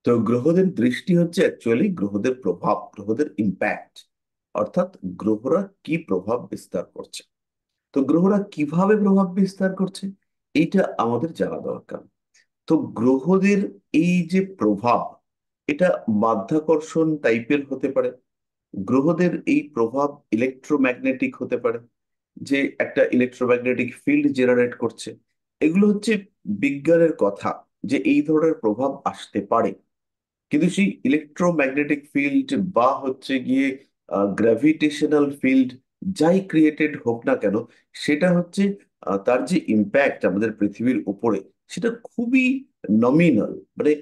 তো গ্রহদের দৃষ্টি হচ্ছে অ্যাকচুয়ালি গ্রহদের প্রভাব, গ্রহদের ইম্প্যাক্ট, অর্থাৎ গ্রহরা কি প্রভাব বিস্তার করছে। তো গ্রহরা কিভাবে প্রভাব বিস্তার করছে এইটা আমাদের জানা দরকার। তো গ্রহদের এই যে প্রভাব, এটা মাধ্যাকর্ষণ টাইপের হতে পারে। গ্রহদের এই প্রভাব ইলেকট্রোম্যাগনেটিক হতে পারে, যে একটা ইলেকট্রোম্যাগনেটিক ফিল্ড জেনারেট করছে। এগুলো হচ্ছে বিজ্ঞানের কথা, যে এই ধরনের প্রভাব আসতে পারে। কিন্তু সেই ইলেকট্রোম্যাগনেটিক ফিল্ড বা হচ্ছে গিয়ে গ্র্যাভিটেশনাল ফিল্ড, যাই ক্রিয়েটেড হোক না কেন, সেটা হচ্ছে তার যে ইম্প্যাক্ট আমাদের পৃথিবীর উপরে, সেটা খুবই নমিনাল। মানে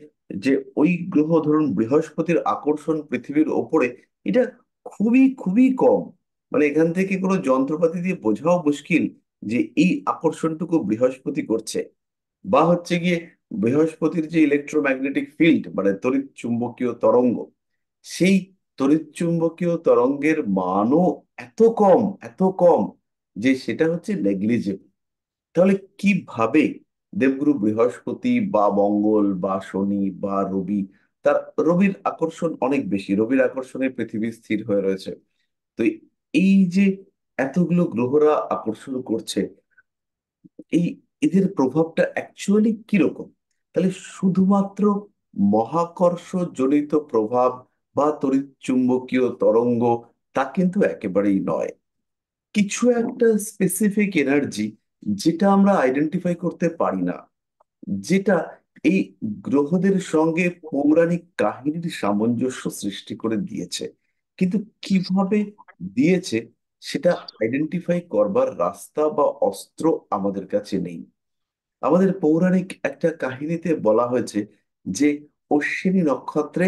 যে ওই গ্রহ, ধরুন বৃহস্পতির আকর্ষণ পৃথিবীর ওপরে, এটা খুবই খুবই কম। মানে এখান থেকে কোনো যন্ত্রপাতি দিয়ে বোঝাও মুশকিল যে এই আকর্ষণটুকু বৃহস্পতি করছে। বা হচ্ছে গিয়ে বৃহস্পতির যে ইলেকট্রোম্যাগনেটিক ফিল্ড, মানে তড়িৎ চুম্বকীয় তরঙ্গ, সেই তড়িৎ চুম্বকীয় তরঙ্গের মানও এত কম, এত কম, যে সেটা হচ্ছে নেগলিজেবল। তাহলে কিভাবে দেবগুরু বৃহস্পতি বা মঙ্গল বা শনি বা রবি, তার রবির আকর্ষণ অনেক বেশি, রবির আকর্ষণে পৃথিবী স্থির হয়ে রয়েছে। তো এই যে এতগুলো গ্রহরা আকর্ষণ করছে, এই এদের প্রভাবটা অ্যাকচুয়ালি কিরকম? তাহলে শুধুমাত্র মহাকর্ষ জনিত প্রভাব বা তড়িৎ চুম্বকীয় তরঙ্গ, তা কিন্তু একেবারেই নয়। কিছু একটা স্পেসিফিক এনার্জি, যেটা আমরা আইডেন্টিফাই করতে পারি না, যেটা এই গ্রহদের সঙ্গে পৌরাণিক কাহিনীর সামঞ্জস্য সৃষ্টি করে দিয়েছে। কিন্তু কিভাবে দিয়েছে সেটা আইডেন্টিফাই করবার রাস্তা বা অস্ত্র আমাদের কাছে নেই। আমাদের পৌরাণিক একটা কাহিনীতে বলা হয়েছে যে অশ্বিনী নক্ষত্রে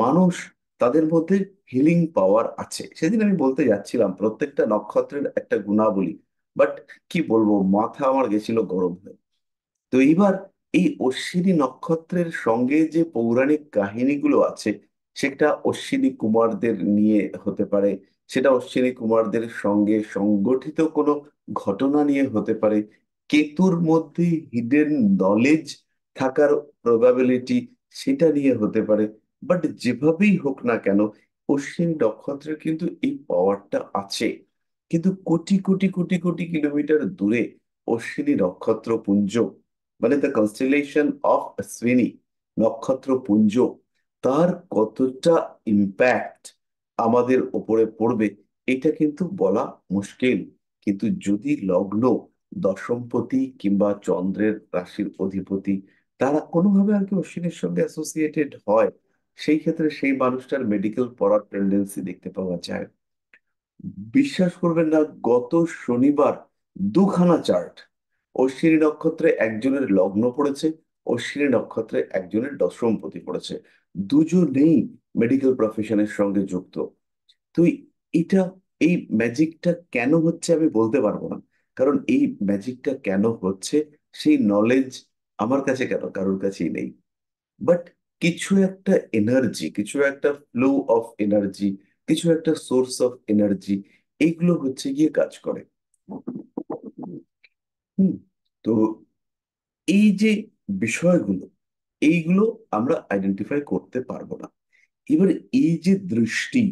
মানুষ, তাদের মধ্যে হিলিং পাওয়ার আছে। সেদিন আমি বলতে যাচ্ছিলাম প্রত্যেকটা নক্ষত্রের একটা গুণাবলী, বাট কি বলবো, মাথা আমার গেছিল গরম হয়ে। তো এইবার এই অশ্বিনী নক্ষত্রের সঙ্গে যে পৌরাণিক কাহিনীগুলো আছে, সেটা অশ্বিনী কুমারদের নিয়ে হতে পারে, সেটা অশ্বিনী কুমারদের সঙ্গে সংগঠিত কোনো ঘটনা নিয়ে হতে পারে, কেতুর মধ্যে হিডেন নলেজ থাকার প্রবাবিলিটি, সেটা নিয়ে হতে পারে। বাট যেভাবেই হোক না কেন, অশ্বিনী নক্ষত্রের কিন্তু এই পাওয়ারটা আছে। কিন্তু কোটি কোটি কোটি কোটি কিলোমিটার দূরে অশ্বিনী নক্ষত্রপুঞ্জ, মানে দ্য কনস্টেলেশন অফ অশ্বিনী নক্ষত্রপুঞ্জ, তার কতটা ইম্প্যাক্ট আমাদের ওপরে পড়বে, এটা কিন্তু বলা মুশকিল। কিন্তু যদি লগ্ন, দশমপতি কিংবা চন্দ্রের রাশির অধিপতি, তারা কোনোভাবে আর কি অশ্বিনীর সঙ্গে অ্যাসোসিয়েটেড হয়, সেই ক্ষেত্রে সেই মানুষটার মেডিকেল পড়ার টেন্ডেন্সি দেখতে পাওয়া যায়। বিশ্বাস করবেন না, গত শনিবার দুখানা চার্ট, অশ্বিনী নক্ষত্রে একজনের লগ্ন পড়েছে, অশ্বিনী নক্ষত্রে একজনের দশমপতি পড়েছে। দুজনেই মেডিকেল প্রফেশনের সঙ্গে যুক্ত। তো এটা, এই ম্যাজিকটা কেন হচ্ছে আমি বলতে পারবো না, কারণ এই ম্যাজিকটা কেন হচ্ছে সেই নলেজ আমার কাছে কেন কারোর কাছেই নেই। বাট কিছু একটা এনার্জি, কিছু একটা ফ্লো অফ এনার্জি, কিছু একটা সোর্স অফ এনার্জি, এইগুলো হচ্ছে গিয়ে কাজ করে। হুম। তো এই যে বিষয়গুলো, এইগুলো আমরা আইডেন্টিফাই করতে পারবো না। এবার এই যে দৃষ্টি,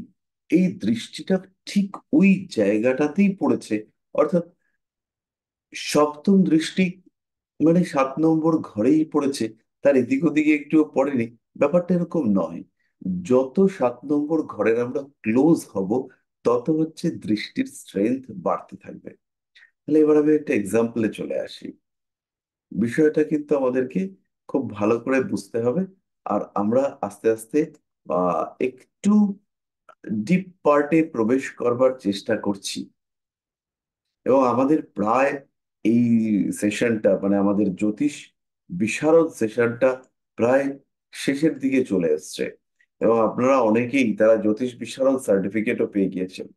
এই দৃষ্টিটা ঠিক ওই জায়গাটাতেই পড়েছে। অর্থাৎ সপ্তম দৃষ্টি মানে 7 নম্বর ঘরেই পড়েছে, তার এদিক ওদিকে একটুও পড়েনি। ব্যাপারটা এরকম নয়। যত 7 নম্বর ঘরের আমরা ক্লোজ হব, তত হচ্ছে দৃষ্টির স্ট্রেংথ বাড়তে থাকবে। তাহলে এবার আমি একটা এক্সাম্পলে চলে আসি। বিষয়টা কিন্তু আমাদেরকে খুব ভালো করে বুঝতে হবে। আর আমরা আস্তে আস্তে একটু ডিপ পার্টে প্রবেশ করবার চেষ্টা করছি। এবং আমাদের প্রায় এই সেশনটা, মানে আমাদের জ্যোতিষ বিশারদ সেশনটা প্রায় শেষের দিকে চলে এসছে। এবং আপনারা অনেকেই, তারা জ্যোতিষ বিশারদ সার্টিফিকেটও পেয়ে গিয়েছেন।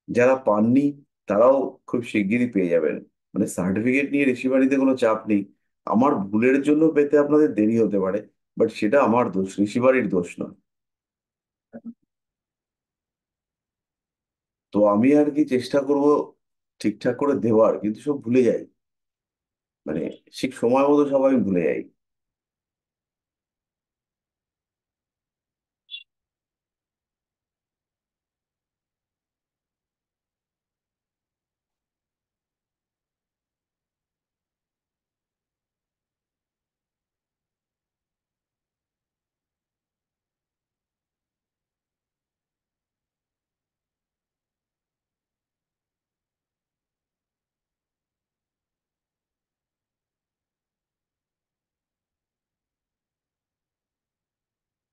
যারা পাননি, তারাও খুব শিগগিরই পেয়ে যাবেন। মানে সার্টিফিকেট নিয়ে ঋষিবাড়িতে কোনো চাপ নেই। আমার ভুলের জন্য পেতে আপনাদের দেরি হতে পারে, বাট সেটা আমার দোষ, ঋষিবাড়ির দোষ নয়। তো আমি আর কি চেষ্টা করব ঠিকঠাক করে দেওয়ার, কিন্তু সব ভুলে যাই। মানে ঠিক সময় মতো সব আমি ভুলে যাই।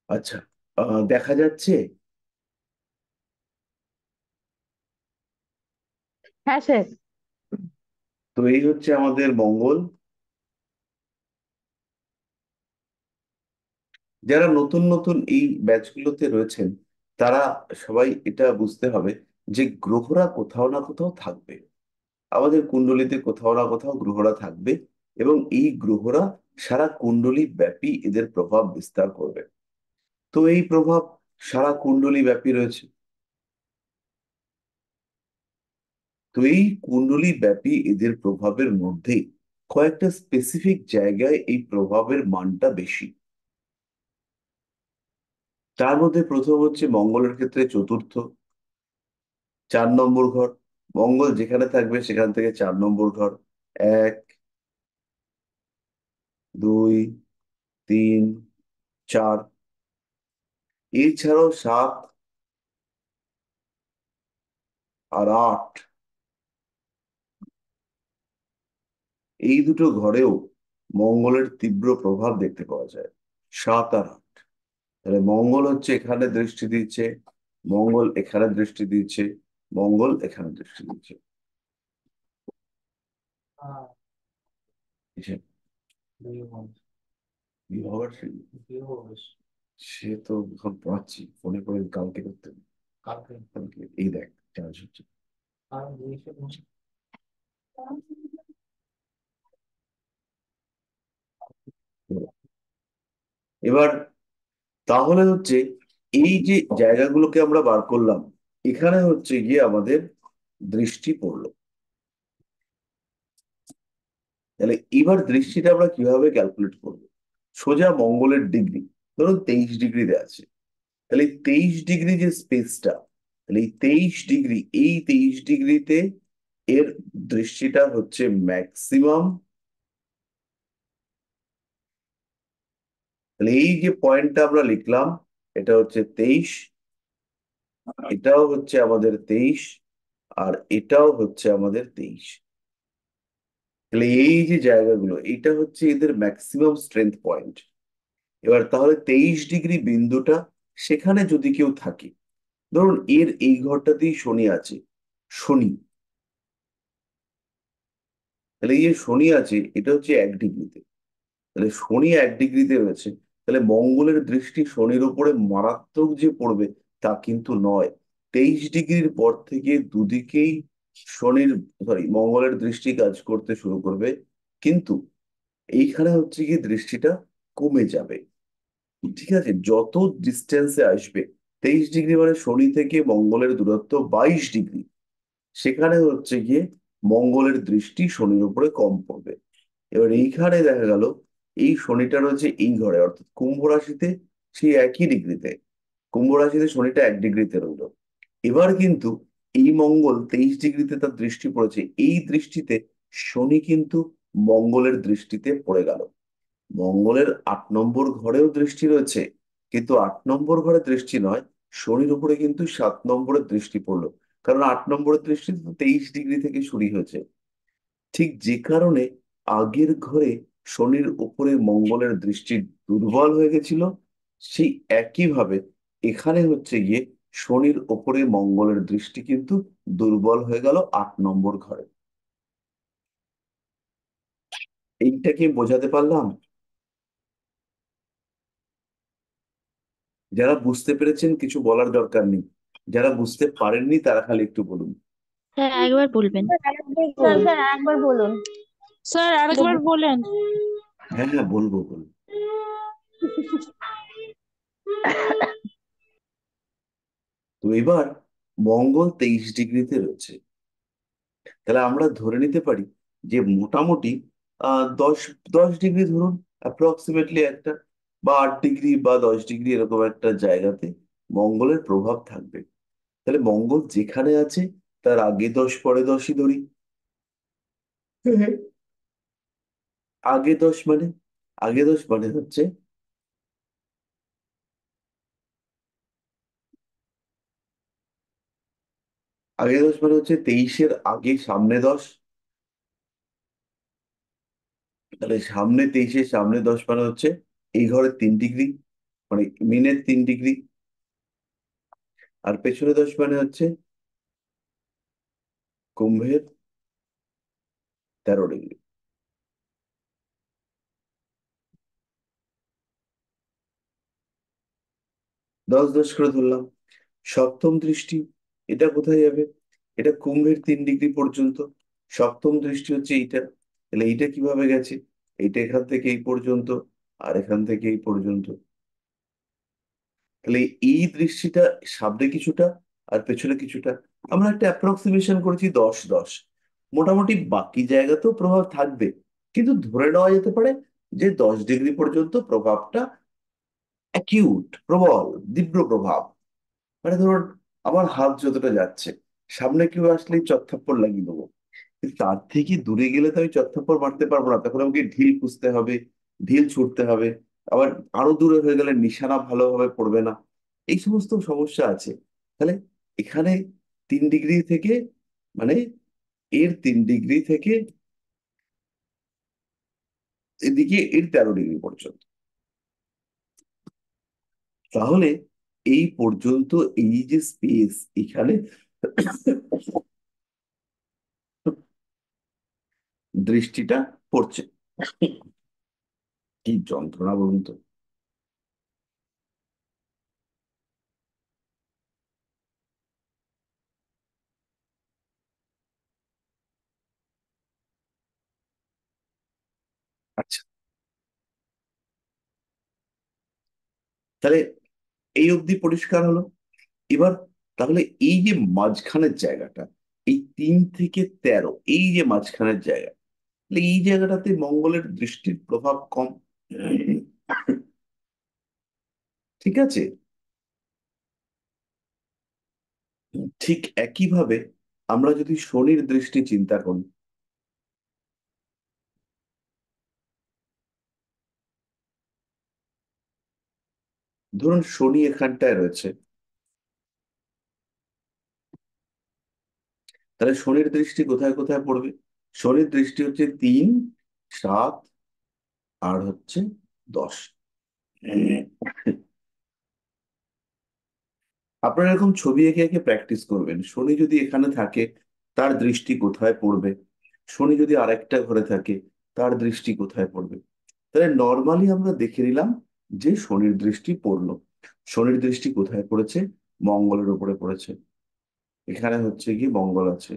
আচ্ছা, দেখা যাচ্ছে। হ্যাঁ স্যার। তো এই হচ্ছে আমাদের মঙ্গল। যারা নতুন নতুন এই ব্যাচগুলোতে রয়েছেন, তারা সবাই এটা বুঝতে হবে যে গ্রহরা কোথাও না কোথাও থাকবে। আমাদের কুণ্ডলিতে কোথাও না কোথাও গ্রহরা থাকবে, এবং এই গ্রহরা সারা কুণ্ডলী ব্যাপী এদের প্রভাব বিস্তার করবে। তো এই প্রভাব সারা কুণ্ডলী ব্যাপী রয়েছে। তো এই কুণ্ডলী ব্যাপী এদের প্রভাবের মধ্যে কয়েকটা স্পেসিফিক জায়গায় এই প্রভাবের মানটা বেশি। তার মধ্যে প্রথম হচ্ছে মঙ্গলের ক্ষেত্রে চতুর্থ, 4 নম্বর ঘর। মঙ্গল যেখানে থাকবে সেখান থেকে 4 নম্বর ঘর। 1, 2, 3, 4। এছাড়াও 7 আর 8, এই দুটো ঘরেও মঙ্গলের তীব্র প্রভাব দেখতে পাওয়া যায়। 7 আর 8। তাহলে মঙ্গল হচ্ছে এখানে দৃষ্টি দিচ্ছে, মঙ্গল এখানে দৃষ্টি দিচ্ছে, মঙ্গল এখানে দৃষ্টি দিচ্ছে। কিসে? বিবাহের সে তো এখন পড়াচ্ছি, ফোনে করে কালকে করতে হবে। কালকে এই দেখ চার্জ হচ্ছে। এবার তাহলে হচ্ছে এই যে জায়গাগুলোকে আমরা বার করলাম, এখানে হচ্ছে গিয়ে আমাদের দৃষ্টি পড়লো। তাহলে এবার দৃষ্টিটা আমরা কিভাবে ক্যালকুলেট করবো? সোজা মঙ্গলের ডিগ্রি, ধরুন 23 ডিগ্রিতে আছে। তাহলে 23 ডিগ্রি যে স্পেসটা, তাহলে এই 23 ডিগ্রি, এই 23 ডিগ্রিতে এর দৃষ্টিটা হচ্ছে ম্যাক্সিমাম। তাহলে এই যে পয়েন্টটা আমরা লিখলাম, এটা হচ্ছে 23, এটাও হচ্ছে আমাদের 23, আর এটাও হচ্ছে আমাদের 23। তাহলে এই যে জায়গাগুলো, এটা হচ্ছে এদের ম্যাক্সিমাম স্ট্রেংথ পয়েন্ট। এবার তাহলে 23 ডিগ্রি বিন্দুটা, সেখানে যদি কেউ থাকে, ধরুন এর এই ঘরটাতেই শনি আছে। শনি, তাহলে এই যে শনি আছে এটা হচ্ছে 1 ডিগ্রিতে। তাহলে শনি 1 ডিগ্রিতে রয়েছে। তাহলে মঙ্গলের দৃষ্টি শনির উপরে মারাত্মক যে পড়বে তা কিন্তু নয়। 23 ডিগ্রির পর থেকে দুদিকেই শনির, সরি, মঙ্গলের দৃষ্টি কাজ করতে শুরু করবে। কিন্তু এইখানে হচ্ছে কি দৃষ্টিটা কমে যাবে। ঠিক আছে, যত ডিস্টেন্সে আসবে, 23 ডিগ্রি মানে শনি থেকে মঙ্গলের দূরত্ব 22 ডিগ্রি, সেখানে হচ্ছে গিয়ে মঙ্গলের দৃষ্টি শনির উপরে কম পড়বে। এবার এইখানে দেখা গেল এই শনিটা রয়েছে এই ঘরে, অর্থাৎ কুম্ভ রাশিতে, সেই একই ডিগ্রিতে। কুম্ভ রাশিতে শনিটা 1 ডিগ্রিতে রইলো। এবার কিন্তু এই মঙ্গল 23 ডিগ্রিতে তার দৃষ্টি পড়েছে, এই দৃষ্টিতে শনি কিন্তু মঙ্গলের দৃষ্টিতে পড়ে গেল। মঙ্গলের 8 নম্বর ঘরেও দৃষ্টি রয়েছে, কিন্তু 8 নম্বর ঘরে দৃষ্টি নয়, শনির উপরে কিন্তু 7 নম্বরের দৃষ্টি পড়লো। কারণ 8 নম্বরের দৃষ্টি তো 23 ডিগ্রি থেকে শুরু হয়েছে। ঠিক যে কারণে আগের ঘরে শনির উপরে মঙ্গলের দৃষ্টি দুর্বল হয়ে গেছিল, সেই একইভাবে এখানে হচ্ছে গিয়ে শনির উপরে মঙ্গলের দৃষ্টি কিন্তু দুর্বল হয়ে গেল 8 নম্বর ঘরে। এইটা কি বোঝাতে পারলাম? যারা বুঝতে পেরেছেন কিছু বলার দরকার নেই, যারা বুঝতে পারেননি তারা খালি একটু বলুন। হ্যাঁ একবার বলবেন। স্যার আরেকবার স্যার বলুন। স্যার আরেকবার বলুন। স্যার আরেকবার বলেন। হ্যাঁ হ্যাঁ, বলবো বলবো। তো এবার মঙ্গল 23 ডিগ্রিতে রয়েছে। তাহলে আমরা ধরে নিতে পারি যে মোটামুটি 10 10 ডিগ্রি ধরুন, অ্যাপ্রক্সিমেটলি একটা, বা 8 ডিগ্রি বা 10 ডিগ্রি এরকম একটা জায়গাতে মঙ্গলের প্রভাব থাকবে। তাহলে মঙ্গল যেখানে আছে তার আগে 10 পরে 10ই ধরি। আগে 10 মানে, আগে 10 মানে হচ্ছে, আগে 10 মানে হচ্ছে 23-এর আগে সামনে 10। তাহলে সামনে 23-এর সামনে 10 মানে হচ্ছে এই ঘরে 3 ডিগ্রি, মানে মিনের 3 ডিগ্রি, আর পেছনে 10 মানে হচ্ছে কুম্ভের 13 ডিগ্রি। 10 10 করে ধরলাম। সপ্তম দৃষ্টি, এটা কোথায় যাবে? এটা কুম্ভের 3 ডিগ্রি পর্যন্ত। সপ্তম দৃষ্টি হচ্ছে এইটা। তাহলে এইটা কিভাবে গেছে? এইটা এখান থেকে এই পর্যন্ত, আর এখান থেকে এই পর্যন্ত। তাহলে এই দৃষ্টিটা সামনে কিছুটা আর পেছনে কিছুটা। আমরা একটা অ্যাপ্রক্সিমেশন করেছি 10 10। মোটামুটি বাকি জায়গাতেও প্রভাব থাকবে, কিন্তু ধরে নেওয়া যেতে পারে যে 10 ডিগ্রি পর্যন্ত প্রভাবটা অ্যাকিউট, প্রবল, তীব্র প্রভাব। মানে ধরুন, আমার হাত যতটা যাচ্ছে, সামনে কেউ আসলেই চত্থাপ্পড় লাগিয়ে দেবো। কিন্তু তার থেকে দূরে গেলে তো আমি চত্থাপ্পড় মারতে পারবো না, তখন আমাকে ঢিল খুঁজতে হবে, ঢিল ছুটতে হবে। আবার আরো দূরে হয়ে গেলে নিশানা ভালোভাবে পড়বে না। এই সমস্ত সমস্যা আছে। তাহলে এখানে 3 ডিগ্রি থেকে, মানে এর 3 ডিগ্রি থেকে এদিকে এর 13 ডিগ্রি পর্যন্ত। তাহলে এই পর্যন্ত এই যে স্পেস, এখানে দৃষ্টিটা পড়ছে। কি যন্ত্রণা বলুন তো। আচ্ছা, তাহলে এই অবধি পরিষ্কার হলো। এবার তাহলে এই যে মাঝখানের জায়গাটা, এই 3 থেকে 13, এই যে মাঝখানের জায়গা, তাহলে এই জায়গাটাতে মঙ্গলের দৃষ্টির প্রভাব কম। ঠিক আছে। ঠিক একইভাবে আমরা যদি শনির দৃষ্টি চিন্তা করি, ধরুন শনি এখানটায় রয়েছে, তাহলে শনির দৃষ্টি কোথায় কোথায় পড়বে? শনির দৃষ্টি হচ্ছে 3 7 আর হচ্ছে 10। আপনারা এরকম ছবি এঁকে এঁকে প্র্যাকটিস করবেন। শনি যদি এখানে থাকে, তার দৃষ্টি কোথায় পড়বে? শনি যদি আরেকটা ঘরে থাকে, তার দৃষ্টি কোথায় পড়বে? তাহলে নর্মালি আমরা দেখে নিলাম যে শনির দৃষ্টি পড়লো। শনির দৃষ্টি কোথায় পড়েছে? মঙ্গলের উপরে পড়েছে। এখানে হচ্ছে কি মঙ্গল আছে।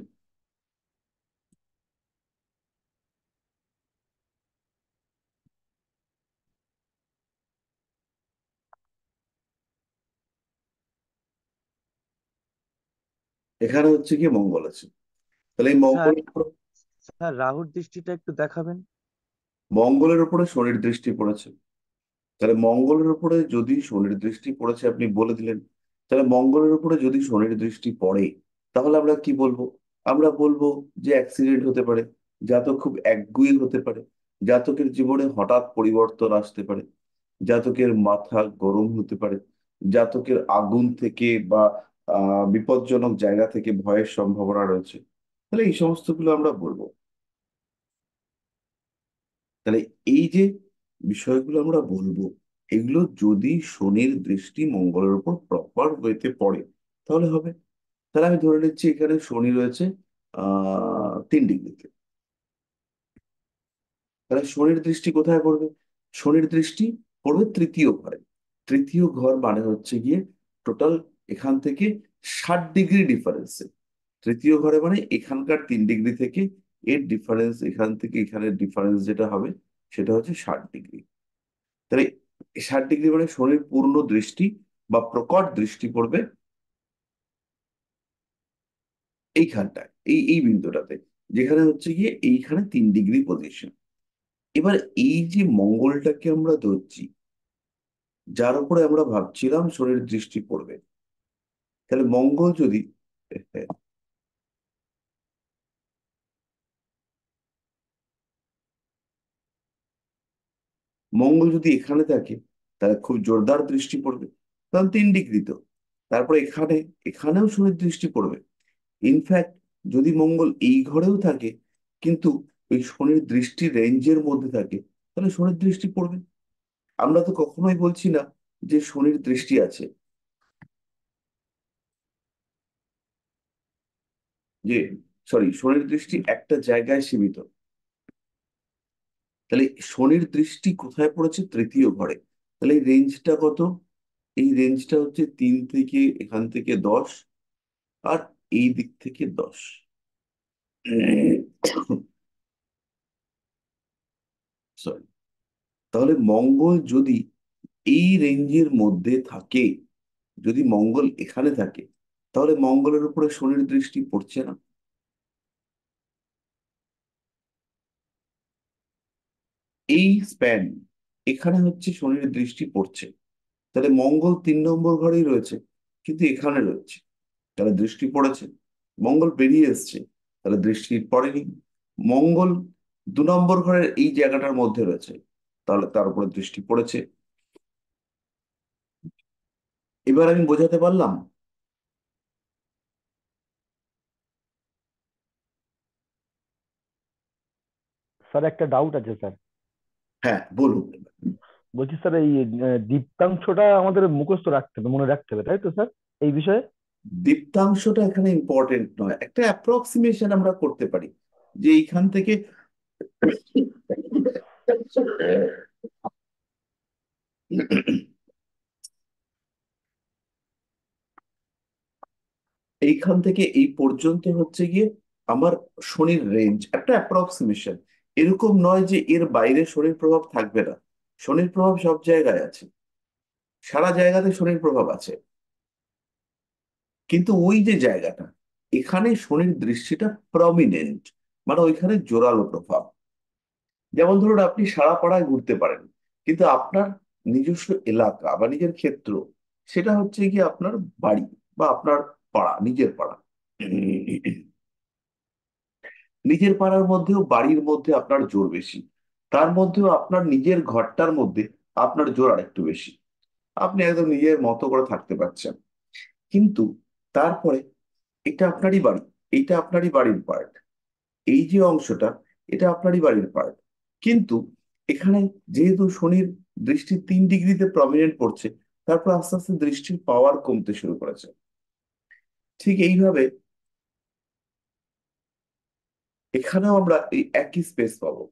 এখানে হচ্ছে কি মঙ্গল আছে। তাহলে এই স্যার মঙ্গলের উপর, স্যার রাহুর দৃষ্টিটা একটু দেখাবেন। মঙ্গলের উপরে শনির দৃষ্টি পড়েছে। তাহলে মঙ্গলের উপরে যদি শনির দৃষ্টি পড়েছে, আপনি বলে দিলেন। তাহলে মঙ্গলের উপরে যদি শনির দৃষ্টি পড়ে, তাহলে আমরা কি বলবো? আমরা বলবো যে অ্যাক্সিডেন্ট হতে পারে, জাতক খুব একগুঁয়ে হতে পারে, জাতকের জীবনে হঠাৎ পরিবর্তন আসতে পারে, জাতকের মাথা গরম হতে পারে, জাতকের আগুন থেকে বা বিপজ্জনক জায়গা থেকে ভয়ের সম্ভাবনা রয়েছে। তাহলে এই সমস্তগুলো আমরা বলবো। তাহলে এই যে বিষয়গুলো আমরা বলবো, এগুলো যদি শনির দৃষ্টি মঙ্গলের উপর প্রপার ওয়েতে পড়ে, তাহলে হবে। তাহলে আমি ধরে নিচ্ছি এখানে শনি রয়েছে 3 ডিগ্রিতে। তাহলে শনির দৃষ্টি কোথায় পড়বে? শনির দৃষ্টি পড়বে তৃতীয় ঘরে। তৃতীয় ঘর মানে হচ্ছে গিয়ে টোটাল এখান থেকে 60 ডিগ্রি ডিফারেন্সে। তৃতীয় ঘরে মানে এখানকার 3 ডিগ্রি থেকে এর ডিফারেন্স, এখান থেকে এখানের ডিফারেন্স যেটা হবে, সেটা হচ্ছে 60 ডিগ্রি। তাহলে 60 ডিগ্রি মানে শনির পূর্ণ দৃষ্টি বা প্রকট দৃষ্টি পড়বে এইখানটায়, এই এই বিন্দুটাতে, যেখানে হচ্ছে গিয়ে এইখানে 3 ডিগ্রি পজিশন। এবার এই যে মঙ্গলটাকে আমরা ধরছি, যার উপরে আমরা ভাবছিলাম শনির দৃষ্টি পড়বে, তাহলে মঙ্গল যদি, হ্যাঁ, মঙ্গল যদি এখানে থাকে, তাহলে খুব জোরদার দৃষ্টি পড়বে। কারণ 3 ডিগ্রি তো। তারপরে এখানে, এখানেও শনির দৃষ্টি পড়বে। ইনফ্যাক্ট যদি মঙ্গল এই ঘরেও থাকে, কিন্তু ওই শনির দৃষ্টির রেঞ্জের মধ্যে থাকে, তাহলে শনির দৃষ্টি পড়বে। আমরা তো কখনোই বলছি না যে শনির দৃষ্টি আছে, যে শনির দৃষ্টি একটা জায়গায় সীমিত, তাহলে শনির দৃষ্টি কোথায় পড়েছে? তৃতীয় ঘরে। তাহলে এই রেঞ্জটা কত? এই রেঞ্জটা হচ্ছে 3 থেকে এখান থেকে 10, আর এই দিক থেকে 10। সরি। তাহলে মঙ্গল যদি এই রেঞ্জের মধ্যে থাকে, যদি মঙ্গল এখানে থাকে, তাহলে মঙ্গলের উপরে শনির দৃষ্টি পড়ছে না। এই স্প্যান, এখানে হচ্ছে শনির দৃষ্টি পড়ছে। তাহলে মঙ্গল 3 নম্বর ঘরেই রয়েছে, কিন্তু এখানে রয়েছে, তাহলে দৃষ্টি পড়েছে। মঙ্গল বেরিয়ে এসছে, তাহলে দৃষ্টি পড়েনি। মঙ্গল 2 নম্বর ঘরের এই জায়গাটার মধ্যে রয়েছে, তাহলে তার উপরে দৃষ্টি পড়েছে। এবার আমি বোঝাতে পারলাম? স্যার একটা ডাউট আছে স্যার। হ্যাঁ, বলুন। বলছি স্যার এই দীপ্তাংশটা আমাদের মুখস্থ রাখতে হবে, মনে রাখতে হবে, তাই তো স্যার এই বিষয়ে? দীপ্তাংশটা এখানে ইম্পর্টেন্ট নয়, একটা অ্যাপ্রক্সিমেশন আমরা করতে পারি যে এইখান থেকে এইখান থেকে এই পর্যন্ত হচ্ছে গিয়ে আমার শনির রেঞ্জ, একটা অ্যাপ্রক্সিমেশন। এরকম নয় যে এর বাইরে শনির প্রভাব থাকবে না। শনির প্রভাব সব জায়গায় আছে, সারা জায়গাতে শনির প্রভাব আছে, কিন্তু ওই যে জায়গাটা, এখানে শনির দৃষ্টিটা প্রমিনেন্ট, মানে ওইখানে জোরালো প্রভাব। যেমন ধরুন, আপনি সারা পাড়ায় ঘুরতে পারেন, কিন্তু আপনার নিজস্ব এলাকা বা নিজের ক্ষেত্র, সেটা হচ্ছে কি আপনার বাড়ি বা আপনার পাড়া, নিজের পাড়া। নিজের পাড়ার মধ্যেও বাড়ির মধ্যে আপনার জোর বেশি, তার মধ্যেও আপনার নিজের ঘরটার মধ্যে আপনার জোর আরেকটু বেশি। আপনি একদম নিজের মতো করে থাকতে পারছেন, কিন্তু তারপরে এটা আপনারই বাড়ি, এইটা আপনারই বাড়ির পার্ট, এই যে অংশটা, এটা আপনারই বাড়ির পার্ট। কিন্তু এখানে যেহেতু শনির দৃষ্টি 3 ডিগ্রিতে প্রমিনেন্ট পড়ছে, তারপর আস্তে আস্তে দৃষ্টির পাওয়ার কমতে শুরু করেছে। ঠিক এইভাবে এখানেও আমরা এই একই স্পেস পাবো।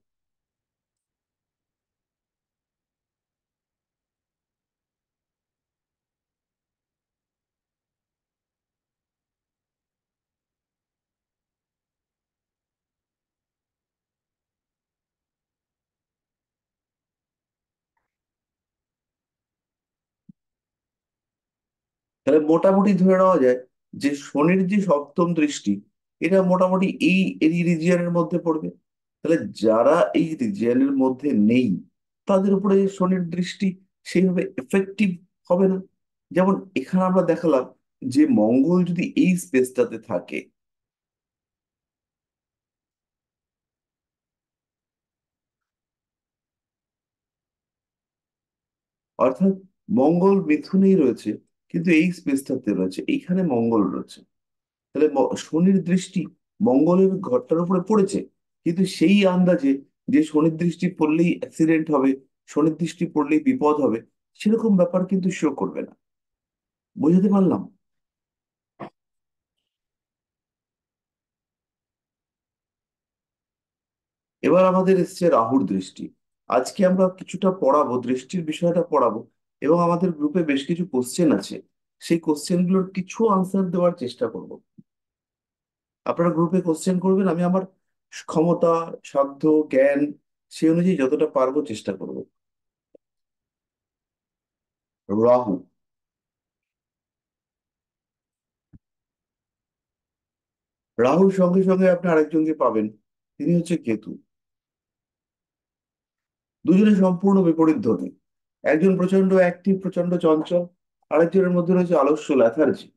তাহলে মোটামুটি ধরে নেওয়া যায় যে শনির যে সপ্তম দৃষ্টি, এটা মোটামুটি এই রিজিয়নের মধ্যে পড়বে। তাহলে যারা এই রিজিয়নের মধ্যে নেই, তাদের উপরে শনির দৃষ্টি সেইভাবে এফেক্টিভ হবে না। যেমন এখানে আমরা দেখালাম যে মঙ্গল যদি এই স্পেসটাতে থাকে, অর্থাৎ মঙ্গল মিথুনেই রয়েছে, কিন্তু এই স্পেসটাতে রয়েছে, এইখানে মঙ্গল রয়েছে, তাহলে শনির দৃষ্টি মঙ্গলের ঘরটার উপরে পড়েছে, কিন্তু সেই আন্দাজে যে শনির দৃষ্টি পড়লেই অ্যাক্সিডেন্ট হবে, শনির দৃষ্টি পড়লেই বিপদ হবে, সেরকম ব্যাপার কিন্তু শো করবে না। বোঝাতে পারলাম? এবার আমাদের এসছে রাহুর দৃষ্টি। আজকে আমরা কিছুটা পড়াবো, দৃষ্টির বিষয়টা পড়াবো, এবং আমাদের গ্রুপে বেশ কিছু কোশ্চেন আছে, সেই কোশ্চেনগুলোর কিছু আনসার দেওয়ার চেষ্টা করব। আপনারা গ্রুপে কোশ্চেন করবেন, আমি আমার ক্ষমতা, সাধ্য, জ্ঞান, সেই অনুযায়ী যতটা পারবো চেষ্টা করব। রাহু, রাহুর সঙ্গে সঙ্গে আপনি আরেকজনকে পাবেন, তিনি হচ্ছে কেতু। দুজনে সম্পূর্ণ বিপরীত ধর্মী। একজন প্রচন্ড অ্যাক্টিভ, প্রচন্ড চঞ্চল, আরেকজনের মধ্যে রয়েছে আলস্য, ল্যাথার্জি,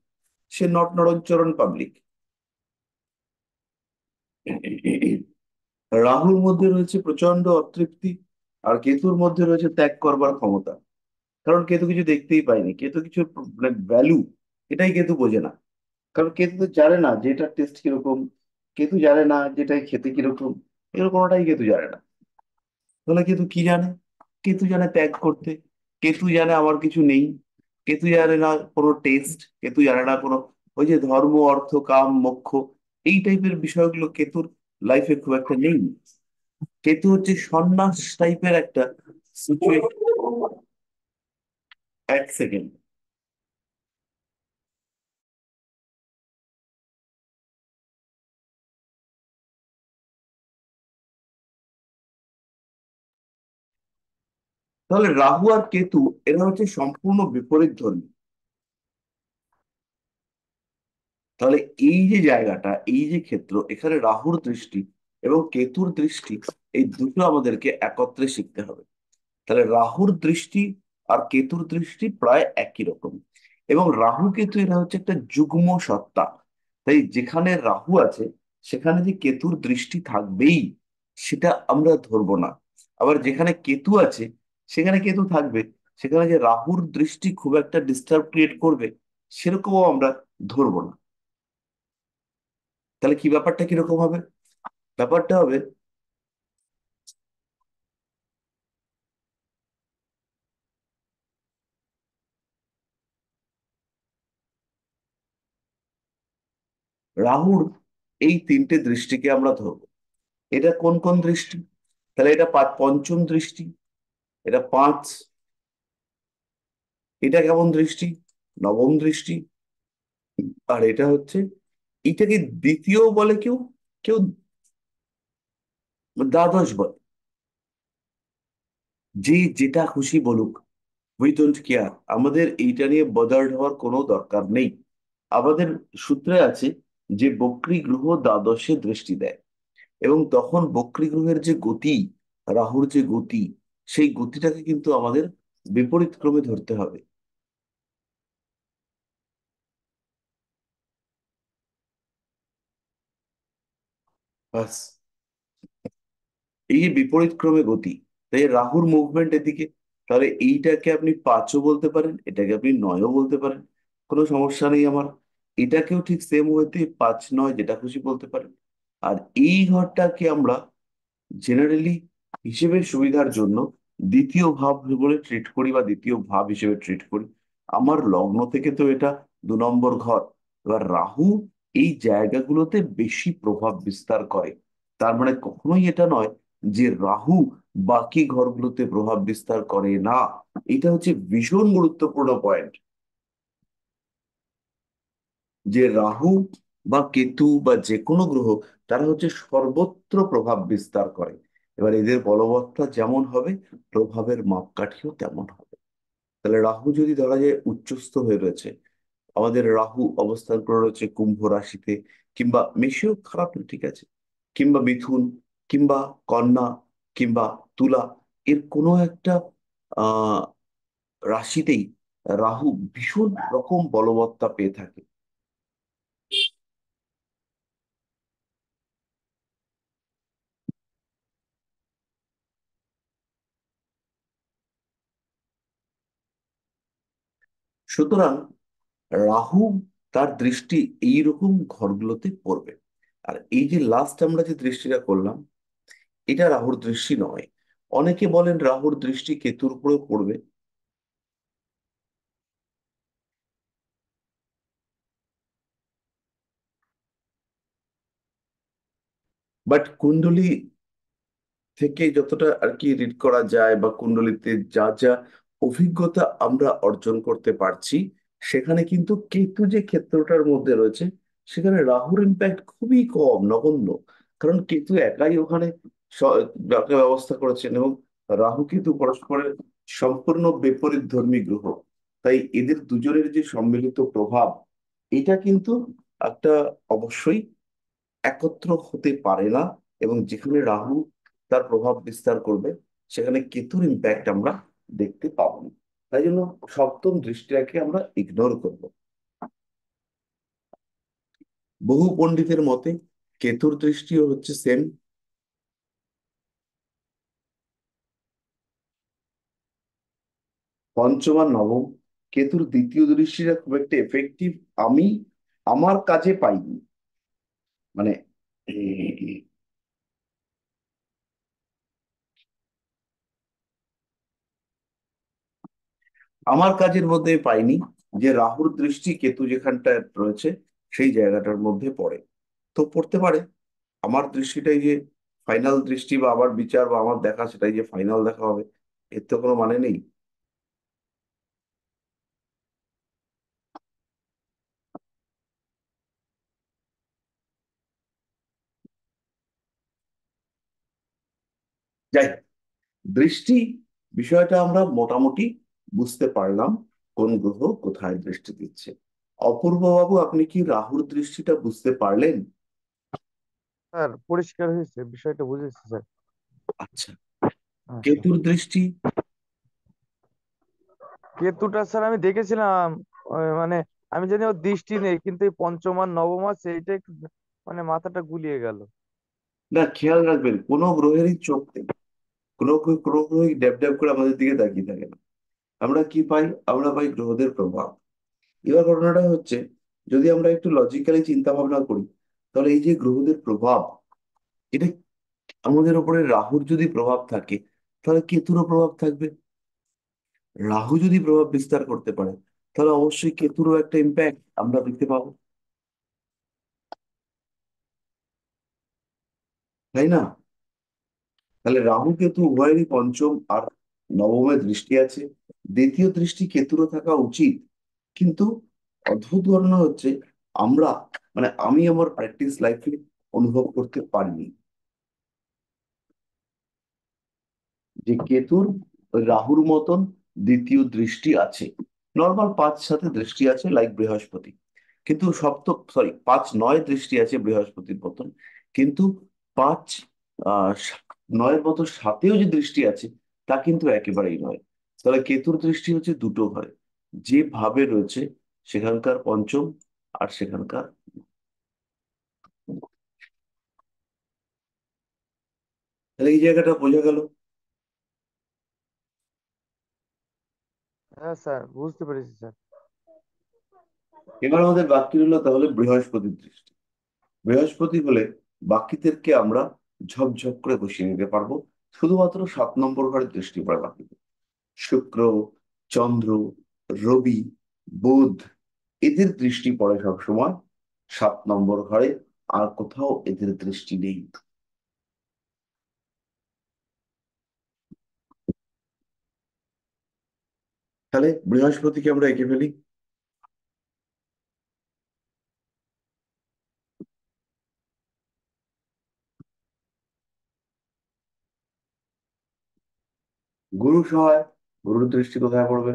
সে নট নড়নচরণ পাবলিক। রাহুর মধ্যে রয়েছে প্রচন্ড অতৃপ্তি, আর কেতুর মধ্যে রয়েছে ত্যাগ করবার ক্ষমতা। কারণ কেতু কিছু দেখতেই পায়নি, কেতু কিছু মানে ভ্যালু, এটাই কেতু বোঝে না। কারণ কেতু তো জানে না যে এটার টেস্ট কিরকম, কেতু জানে না যেটাই খেতে কিরকম, এগুলো কোনোটাই কেতু জানে না। তাহলে কেতু কি জানে? কেতু জানে ত্যাগ করতে, কেতু জানে আমার কিছু নেই, কেতু জানে না কোনো টেস্ট, কেতু জানে না কোনো ওই যে ধর্ম অর্থ কাম মোক্ষ, এই টাইপের বিষয়গুলো কেতুর লাইফে খুব একটা নেই। কেতু হচ্ছে সন্ন্যাস টাইপের একটা সিচুয়েশন। এক সেকেন্ড। তাহলে রাহু আর কেতু এরা হচ্ছে সম্পূর্ণ বিপরীত ধর্মী। তাহলে এই যে জায়গাটা, এই যে ক্ষেত্র, এখানে রাহুর দৃষ্টি এবং কেতুর দৃষ্টি, এই দুটো আমাদেরকে একত্রে শিখতে হবে। তাহলে রাহুর দৃষ্টি আর কেতুর দৃষ্টি প্রায় একই রকম। এবং রাহু কেতু এরা হচ্ছে একটা যুগ্ম সত্তা। তাই যেখানে রাহু আছে সেখানে যে কেতুর দৃষ্টি থাকবেই সেটা আমরা ধরবো না। আবার যেখানে কেতু আছে সেখানে কেতু থাকবে, সেখানে যে রাহুর দৃষ্টি খুব একটা ডিস্টার্ব ক্রিয়েট করবে সেরকমও আমরা ধরবো না। তাহলে কি ব্যাপারটা কিরকম হবে? ব্যাপারটা হবে রাহুর এই তিনটে দৃষ্টিকে আমরা ধরবো। এটা কোন কোন দৃষ্টি? তাহলে এটা পঞ্চম দৃষ্টি, এটা 5। এটা কেমন দৃষ্টি? নবম দৃষ্টি। আর এটা হচ্ছে, এটাকে দ্বিতীয় বলে কেউ, কেউ দ্বাদশ বলে। যে যেটা খুশি বলুক, উই ডোন্ট কেয়ার, আমাদের এইটা নিয়ে বদার্ড হওয়ার কোনো দরকার নেই। আমাদের সূত্রে আছে যে বক্রী গ্রহ দ্বাদশে দৃষ্টি দেয়, এবং তখন বক্রী গ্রহের যে গতি, রাহুর যে গতি, সেই গতিটাকে কিন্তু আমাদের বিপরীত ক্রমে ধরতে হবে। বাস, এই যে বিপরীত ক্রমে গতি, তাই রাহুর মুভমেন্ট এদিকে। তাহলে এইটাকে আপনি 5ও বলতে পারেন, এটাকে আপনি 9ও বলতে পারেন, কোনো সমস্যা নেই আমার। এটাকেও ঠিক সেম ওয়েতে 5 9 যেটা খুশি বলতে পারেন। আর এই ঘরটাকে আমরা জেনারেলি হিসেবের সুবিধার জন্য দ্বিতীয় ভাব বলে ট্রিট করি, বা দ্বিতীয় ভাব হিসেবে ট্রিট করি। আমার লগ্ন থেকে তো এটা 2 নম্বর ঘর। এবার রাহু এই জায়গাগুলোতে বেশি প্রভাব বিস্তার করে। তার মানে কখনোই এটা নয় যে রাহু বাকি ঘরগুলোতে প্রভাব বিস্তার করে না। এটা হচ্ছে ভীষণ গুরুত্বপূর্ণ পয়েন্ট, যে রাহু বা কেতু বা যে কোনো গ্রহ, তারা হচ্ছে সর্বত্র প্রভাব বিস্তার করে। এবার এদের বলবত্তা যেমন হবে, প্রভাবের মাপকাঠিও তেমন হবে। তাহলে রাহু যদি ধরা যায় উচ্চস্থ হয়ে রয়েছে, আমাদের রাহু অবস্থান করে রয়েছে কুম্ভ রাশিতে, কিংবা মেষেও খারাপ না, ঠিক আছে, কিংবা মিথুন, কিংবা কন্যা, কিংবা তুলা, এর কোনো একটা আহ রাশিতেই রাহু ভীষণ রকম বলবত্তা পেয়ে থাকে। সুতরাং রাহু তার দৃষ্টি এইরকম ঘরগুলোতে পড়বে। আর এই যে লাস্ট আমরা যে দৃষ্টিটা করলাম, এটা রাহুর দৃষ্টি নয়। অনেকে বলেন রাহুর দৃষ্টি কেতুর উপরেও পড়বে, বাট কুণ্ডলী থেকে যতটা আর কি রিড করা যায়, বা কুণ্ডলিতে যা যা অভিজ্ঞতা আমরা অর্জন করতে পারছি, সেখানে কিন্তু কেতু যে ক্ষেত্রটার মধ্যে রয়েছে সেখানে রাহুর ইম্প্যাক্ট খুবই কম, নগণ্য। কারণ কেতু একাই ওখানে একটা ব্যবস্থা করেছেন, এবং রাহু কেতু পরস্পরের সম্পূর্ণ বিপরীত ধর্মী গ্রহ। তাই এদের দুজনের যে সম্মিলিত প্রভাব, এটা কিন্তু একটা অবশ্যই একত্র হতে পারে না। এবং যেখানে রাহু তার প্রভাব বিস্তার করবে সেখানে কেতুর ইম্প্যাক্ট আমরা দেখতে পাবো না। তাই জন্য সপ্তম দৃষ্টিটাকে আমরা ইগনোর করব। বহু পণ্ডিতের মতে কেতুর দৃষ্টিও হচ্ছে সেম, পঞ্চম আর নবম। কেতুর দ্বিতীয় দৃষ্টিটা খুব একটা এফেক্টিভ আমি আমার কাজে পাইনি। মানে আমার কাজের মধ্যে পাইনি যে রাহুর দৃষ্টি কেতু যেখানটায় রয়েছে সেই জায়গাটার মধ্যে পড়ে। তো পড়তে পারে। আমার দৃষ্টিটাই যে ফাইনাল দৃষ্টি বা আমার বিচার বা আমার দেখা সেটাই যে ফাইনাল দেখা হবে, এর তো কোনো মানে নেই। যাই হোক, দৃষ্টি বিষয়টা আমরা মোটামুটি বুঝতে পারলাম কোন গ্রহ কোথায় দৃষ্টি দিচ্ছে। অপূর্ব বাবু, আপনি কি রাহুর দৃষ্টিটা বুঝতে পারলেন? স্যার পরিষ্কার হয়েছে, বিষয়টা বুঝেছি স্যার। আচ্ছা, হ্যাঁ স্যার। কেতুর দৃষ্টি? কেতুটা স্যার আমি দেখেছিলাম, মানে আমি জানি ওর দৃষ্টি নেই, কিন্তু এই পঞ্চম আর নবম আছে এইটা একটু মানে মাথাটা গুলিয়ে গেল। না, খেয়াল রাখবেন কোনো গ্রহেরই চোখ নেই। কোনো গ্রহই ড্যাব ড্যাব করে আমাদের দিকে তাকিয়ে থাকে না। আমরা কি পাই? আমরা পাই গ্রহদের প্রভাব। এবার ঘটনাটা হচ্ছে, যদি আমরা একটু লজিক্যালি চিন্তা ভাবনা করি, তাহলে এই যে গ্রহদের প্রভাব, এটা আমাদের উপরে রাহুর যদি প্রভাব থাকে, তাহলে কেতুরও প্রভাব থাকবে। রাহু যদি প্রভাব বিস্তার করতে পারে, তাহলে অবশ্যই কেতুরও একটা ইম্প্যাক্ট আমরা দেখতে পাবো, তাই না? তাহলে রাহু কেতু উভয়েরই পঞ্চম আর নবমে দৃষ্টি আছে। দ্বিতীয় দৃষ্টি কেতুরও থাকা উচিত, কিন্তু অদ্ভুত ঘটনা হচ্ছে, আমরা মানে আমি আমার প্র্যাকটিস লাইফে অনুভব করতে পারিনি যে কেতুর ওই রাহুর মতন দ্বিতীয় দৃষ্টি আছে। নর্মাল 5-7 দৃষ্টি আছে লাইক বৃহস্পতি, কিন্তু সপ্তম সরি 5-9 দৃষ্টি আছে বৃহস্পতির মতন, কিন্তু 5-9-এর মতো সাথেও যে দৃষ্টি আছে তা কিন্তু একেবারেই নয়। তাহলে কেতুর দৃষ্টি হচ্ছে দুটো ঘরে, যেভাবে রয়েছে সেখানকার পঞ্চম আর সেখানকার। তাহলে এই জায়গাটা বোঝা গেল। হ্যাঁ স্যার, বুঝতে পেরেছি স্যার। এবার আমাদের বাকি রইল তাহলে বৃহস্পতির দৃষ্টি। বৃহস্পতি হলে বাকিদেরকে আমরা ঝপঝপ করে বসিয়ে নিতে পারবো, শুধুমাত্র 7 নম্বর ঘরে দৃষ্টি পড়ে বাকি। শুক্র, চন্দ্র, রবি, বুধ, এদের দৃষ্টি পড়ে সবসময় 7 নম্বর ঘরে, আর কোথাও এদের দৃষ্টি নেই। তাহলে বৃহস্পতিকে আমরা এঁকে ফেলি। গুরু সহায়, গুরুর দৃষ্টি কোথায় পড়বে?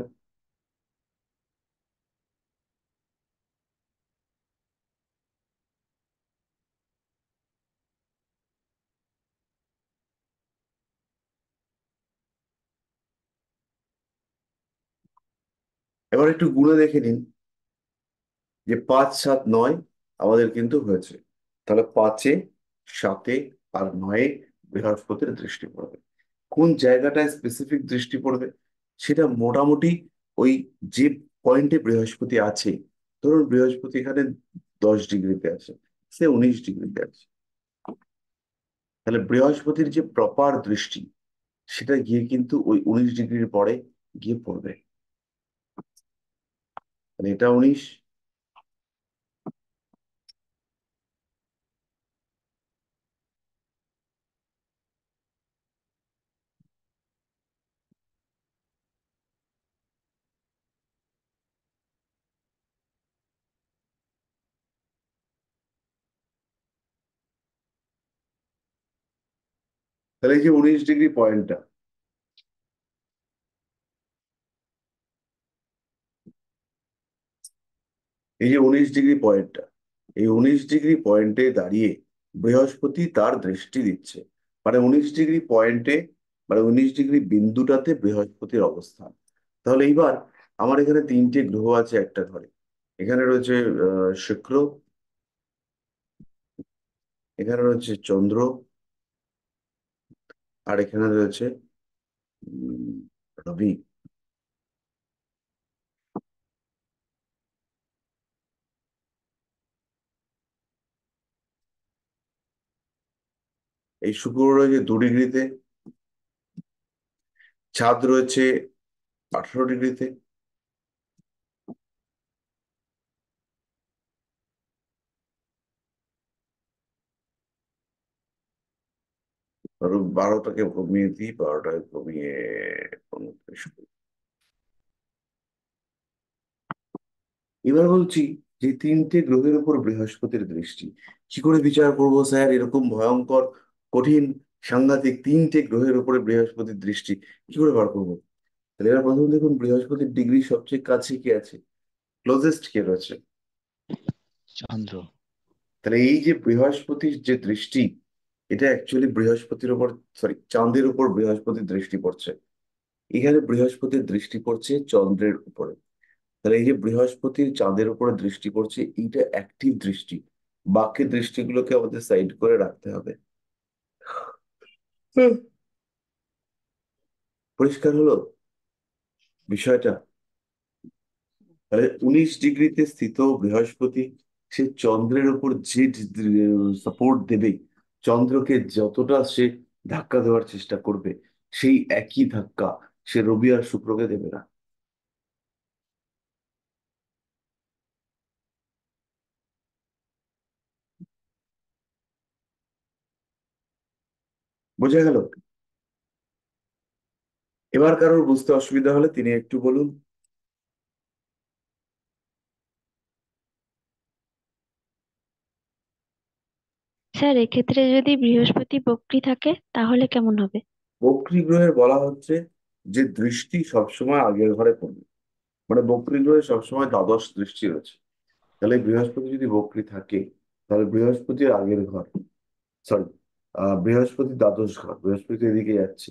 এবার একটু গুণে দেখে নিন যে 5-7-9 আমাদের কিন্তু হয়েছে। তাহলে 5-এ, 7-এ আর 9-এ বৃহস্পতির দৃষ্টি পড়বে। কোন জায়গাটায় স্পেসিফিক দৃষ্টি পড়বে সেটা মোটামুটি ওই যে পয়েন্টে বৃহস্পতি আছে, ধরুন বৃহস্পতি এখানে 10 ডিগ্রিতে আছে, সে 19 ডিগ্রিতে আছে, তাহলে বৃহস্পতির যে প্রপার দৃষ্টি সেটা গিয়ে কিন্তু ওই 19 ডিগ্রির পরে গিয়ে পড়বে। মানে এটা 19, তাহলে এই যে 19 ডিগ্রি পয়েন্টটা, এই যে 19 ডিগ্রি পয়েন্টটা, এই 19 ডিগ্রি পয়েন্টে দাঁড়িয়ে বৃহস্পতি তার দৃষ্টি দিচ্ছে। মানে 19 ডিগ্রি পয়েন্টে, মানে 19 ডিগ্রি বিন্দুটাতে বৃহস্পতির অবস্থান। তাহলে এইবার আমার এখানে 3টে গ্রহ আছে একটা ঘরে। এখানে রয়েছে শুক্র, এখানে রয়েছে চন্দ্র, আর এখানে রয়েছে উম, রবি। এই শুক্র রয়েছে 2 ডিগ্রিতে, চাঁদ রয়েছে 18 ডিগ্রিতে, ধরো 12টাকে কমিয়ে দিই, 12টাকে কমিয়ে 29 করি। এবার বলছি যে তিনটে গ্রহের উপর বৃহস্পতির দৃষ্টি কি করে বিচার করব স্যার? এরকম ভয়ঙ্কর, কঠিন, সাংঘাতিক তিনটে গ্রহের উপরে বৃহস্পতির দৃষ্টি কি করে বার করবো? তাহলে এবার প্রথম দেখুন বৃহস্পতির ডিগ্রি সবচেয়ে কাছে কি আছে, ক্লোজেস্ট কে রয়েছে? চন্দ্র। তাহলে এই যে বৃহস্পতির যে দৃষ্টি, এটা অ্যাকচুয়ালি বৃহস্পতির উপর, সরি চাঁদের উপর বৃহস্পতির দৃষ্টি পড়ছে। এখানে বৃহস্পতির দৃষ্টি পড়ছে চন্দ্রের উপরে। তাহলে এই যে বৃহস্পতির চাঁদের উপরে দৃষ্টি পড়ছে, এইটা অ্যাক্টিভ দৃষ্টি। বাকি দৃষ্টিগুলোকে আমাদের সাইড করে রাখতে হবে। হুম। পরিষ্কার হলো বিষয়টা? তাহলে 19 ডিগ্রিতে স্থিত বৃহস্পতি, সে চন্দ্রের উপর যে সাপোর্ট দেবে, চন্দ্রকে যতটা সে ধাক্কা দেওয়ার চেষ্টা করবে, সেই একই ধাক্কা সে রবি আর শুক্রকে দেবে না। বোঝা গেল? এবার কারোর বুঝতে অসুবিধা হলে তিনি একটু বলুন। স্যার এক্ষেত্রে যদি বৃহস্পতি বক্রী থাকে তাহলে কেমন হবে? বক্রী গ্রহের বলা হচ্ছে যে দৃষ্টি সবসময় আগের ঘরে পড়বে, মানে বক্রী গ্রহে সবসময় দ্বাদশ দৃষ্টি রয়েছে। তাহলে বৃহস্পতি যদি বক্রী থাকে, তাহলে বৃহস্পতির আগের ঘর, সরি, বৃহস্পতি দ্বাদশ ঘর, বৃহস্পতি এদিকে যাচ্ছে।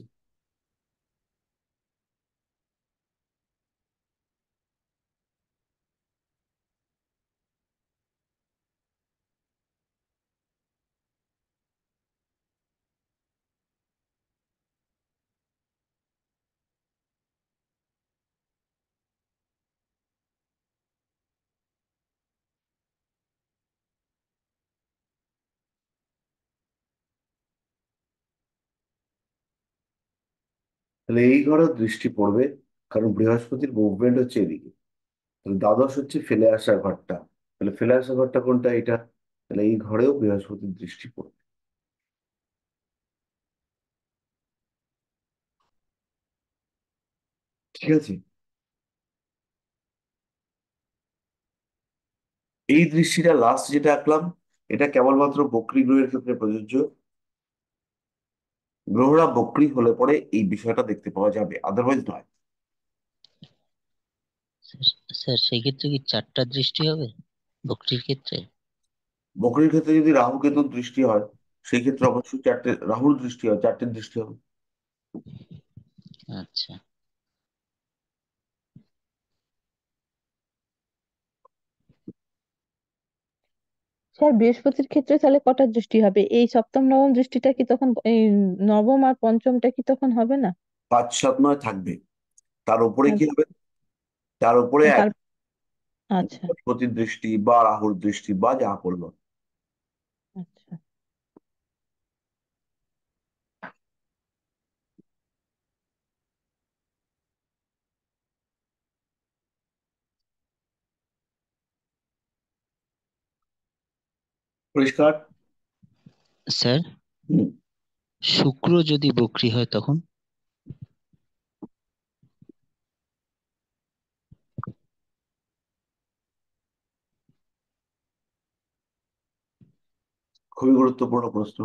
তাহলে এই ঘরে দৃষ্টি পড়বে, কারণ বৃহস্পতির মুভমেন্ট হচ্ছে এদিকে। তাহলে দ্বাদশ হচ্ছে ফেলে আসা ঘরটা। তাহলে ফেলে আসা ঘরটা কোনটা? এটা। তাহলে এই ঘরেও বৃহস্পতির দৃষ্টি পড়বে। ঠিক আছে? এই দৃষ্টিটা লাস্ট যেটা আঁকলাম, এটা কেবলমাত্র বক্রী গ্রহের ক্ষেত্রে প্রযোজ্য। গ্রহরা বক্রী হলে পরে এই বিষয়টা দেখতে পাওয়া যাবে, আদারওয়াইজ নয়। স্যার সেই ক্ষেত্রে কি 4টা দৃষ্টি হবে বকরির ক্ষেত্রে? বকরির ক্ষেত্রে যদি রাহু কেতুর দৃষ্টি হয়, সেই ক্ষেত্রে অবশ্যই চারটে, রাহুর দৃষ্টি হয়, চারটে দৃষ্টি হবে। আচ্ছা। স্যার বৃহস্পতির ক্ষেত্রে তাহলে কটা দৃষ্টি হবে? এই সপ্তম নবম দৃষ্টিটা কি তখন, এই নবম আর পঞ্চমটা কি তখন হবে না? 5, 7, 9 থাকবে। তার উপরে কি আচ্ছা। হবে? তার উপরে তার আচ্ছা। বৃহস্পতির দৃষ্টি বা রাহুর দৃষ্টি বা যা করলো। আচ্ছা। পরিষ্কার? স্যার হুম। শুক্র যদি বকরি হয় তখন? খুবই গুরুত্বপূর্ণ প্রশ্ন।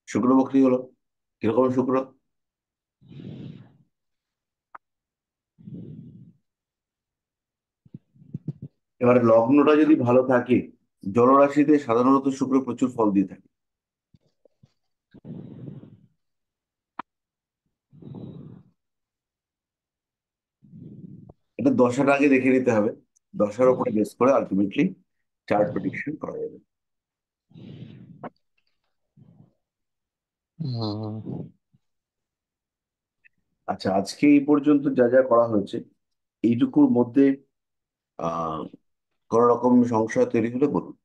শুক্র বক্রী হলো, কিরকম শুক্র? এবার লগ্নটা যদি ভালো থাকে, জলরাশিতে সাধারণত শুক্র প্রচুর ফল দিয়ে থাকে। এটা দশার আগে দেখে নিতে হবে, দশার উপরে বেস করে আলটিমেটলি চার্ট প্রেডিকশন করা যাবে। ও, আচ্ছা, আজকে এই পর্যন্ত যা যা করা হয়েছে, এইটুকুর মধ্যে আহ কোন রকম সংশয় তৈরি হলে বলুন।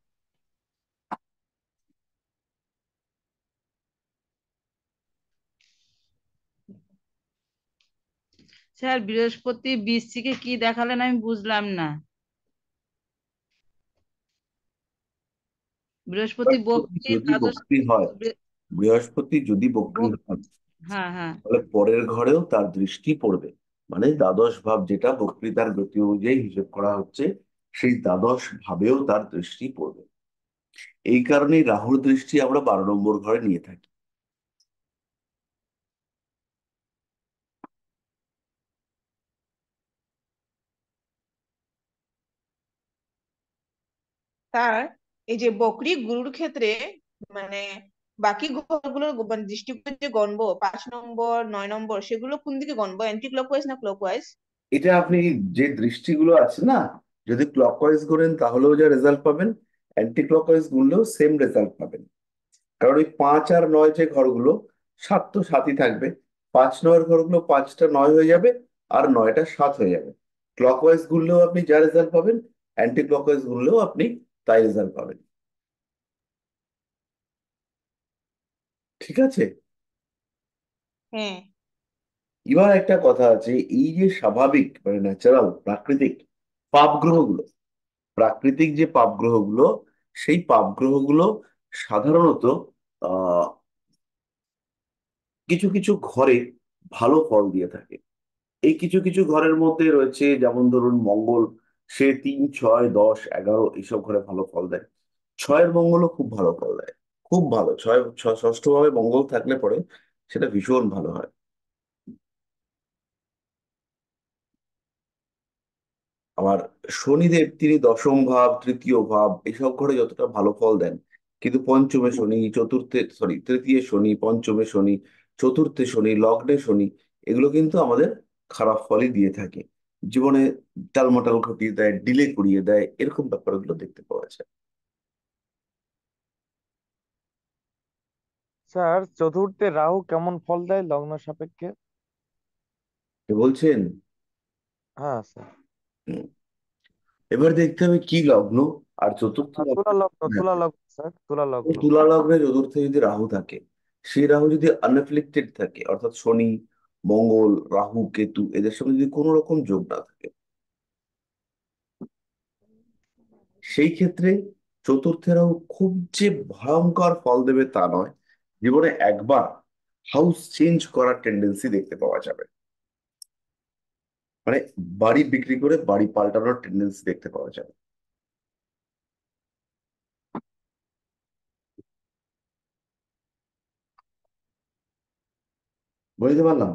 স্যার বৃহস্পতি বৃশ্চিকে কি দেখালেন আমি বুঝলাম না। বৃহস্পতি বক্রী যদি দ্বাদশ। বক্রী হয়, বৃ- বৃহস্পতি যদি বক্রী বক- হয়, হ্যাঁ হ্যাঁ। তাহলে পরের ঘরেও তার দৃষ্টি পড়বে। মানে দ্বাদশ ভাব, যেটা বক্তৃতার গতি অনুযায়ী হিসেব করা হচ্ছে, সেই দ্বাদশ ভাবেও তার দৃষ্টি পড়বে। এই কারণেই রাহুর দৃষ্টি আমরা 12 নম্বর ঘরে নিয়ে থাকি। তার এই যে বকরি গুরুর ক্ষেত্রে মানে বাকি ঘরগুলোর মানে দৃষ্টিকোণ যে গণবো 5 নম্বর 9 নম্বর, সেগুলো কোন দিকে গণবো, অ্যান্টি ক্লকওয়াইজ না ক্লকওয়াইজ? এটা আপনি যে দৃষ্টিগুলো আছে না, যদি ক্লকওয়াইজ করেন তাহলেও যা রেজাল্ট পাবেন, অ্যান্টি ক্লকওয়াইজ গুনলেও সেম রেজাল্ট পাবেন। কারণ ওই 5 আর 9 যে ঘরগুলো, 7 তো 7ই থাকবে। 5 9 ঘরগুলো 5টা 9 হয়ে যাবে, আর 9টা 7 হয়ে যাবে। ক্লকওয়াইজ গুনলেও আপনি যা রেজাল্ট পাবেন, অ্যান্টি ক্লকওয়াইজ গুনলেও আপনি তাই রেজাল্ট পাবেন। ঠিক আছে। হ্যাঁ। এবার একটা কথা আছে, এই যে স্বাভাবিক মানে ন্যাচারাল প্রাকৃতিক পাপ গ্রহগুলো, প্রাকৃতিক যে পাপ গ্রহগুলো, সেই পাপ গ্রহগুলো সাধারণত আহ কিছু কিছু ঘরে ভালো ফল দিয়ে থাকে। এই কিছু কিছু ঘরের মধ্যে রয়েছে, যেমন ধরুন মঙ্গল, সে 3 6 10 11 এইসব ঘরে ভালো ফল দেয়। 6-এর মঙ্গলও খুব ভালো ফল দেয়, খুব ভালো। ষষ্ঠ ভাবে মঙ্গল থাকলে পরে সেটা ভীষণ ভালো হয়। আবার শনিদেব তিনি 10ম ভাব, 3য় ভাব এসব ঘরে যতটা ভালো ফল দেন, কিন্তু পঞ্চমে শনি, তৃতীয় শনি, পঞ্চমে শনি, চতুর্থে শনি, লগ্নে শনি, এগুলো কিন্তু আমাদের খারাপ ফলই দিয়ে থাকে। জীবনে টালমাটাল ঘটিয়ে দেয়, ডিলে করিয়ে দেয়, এরকম ব্যাপারগুলো দেখতে পাওয়া যায়। স্যার চতুর্থে রাহু কেমন ফল দেয় লগ্ন সাপেক্ষে? কে বলছেন? হ্যাঁ স্যার। হুম, এবার দেখতে হবে কি লগ্ন আর চতুর্থ তুলা লগ্ন। লগ্ন, হ্যাঁ, তুলা লগ্ন স্যার, তুলা লগ্ন। তুলা লগ্নে চতুর্থে যদি রাহু থাকে, সেই রাহু যদি আনএফ্লিক্টেড থাকে, অর্থাৎ শনি, মঙ্গল, রাহু, কেতু এদের সঙ্গে যদি কোনো রকম যোগ না থাকে, সেই ক্ষেত্রে চতুর্থে রাহু খুব যে ভয়ঙ্কর ফল দেবে তা নয়। জীবনে একবার হাউস চেঞ্জ করার টেন্ডেন্সি দেখতে পাওয়া যাবে। মানে বাড়ি বিক্রি করে বাড়ি পাল্টানোর টেন্ডেন্সি দেখতে পাওয়া যাবে। বুঝতে পারলাম।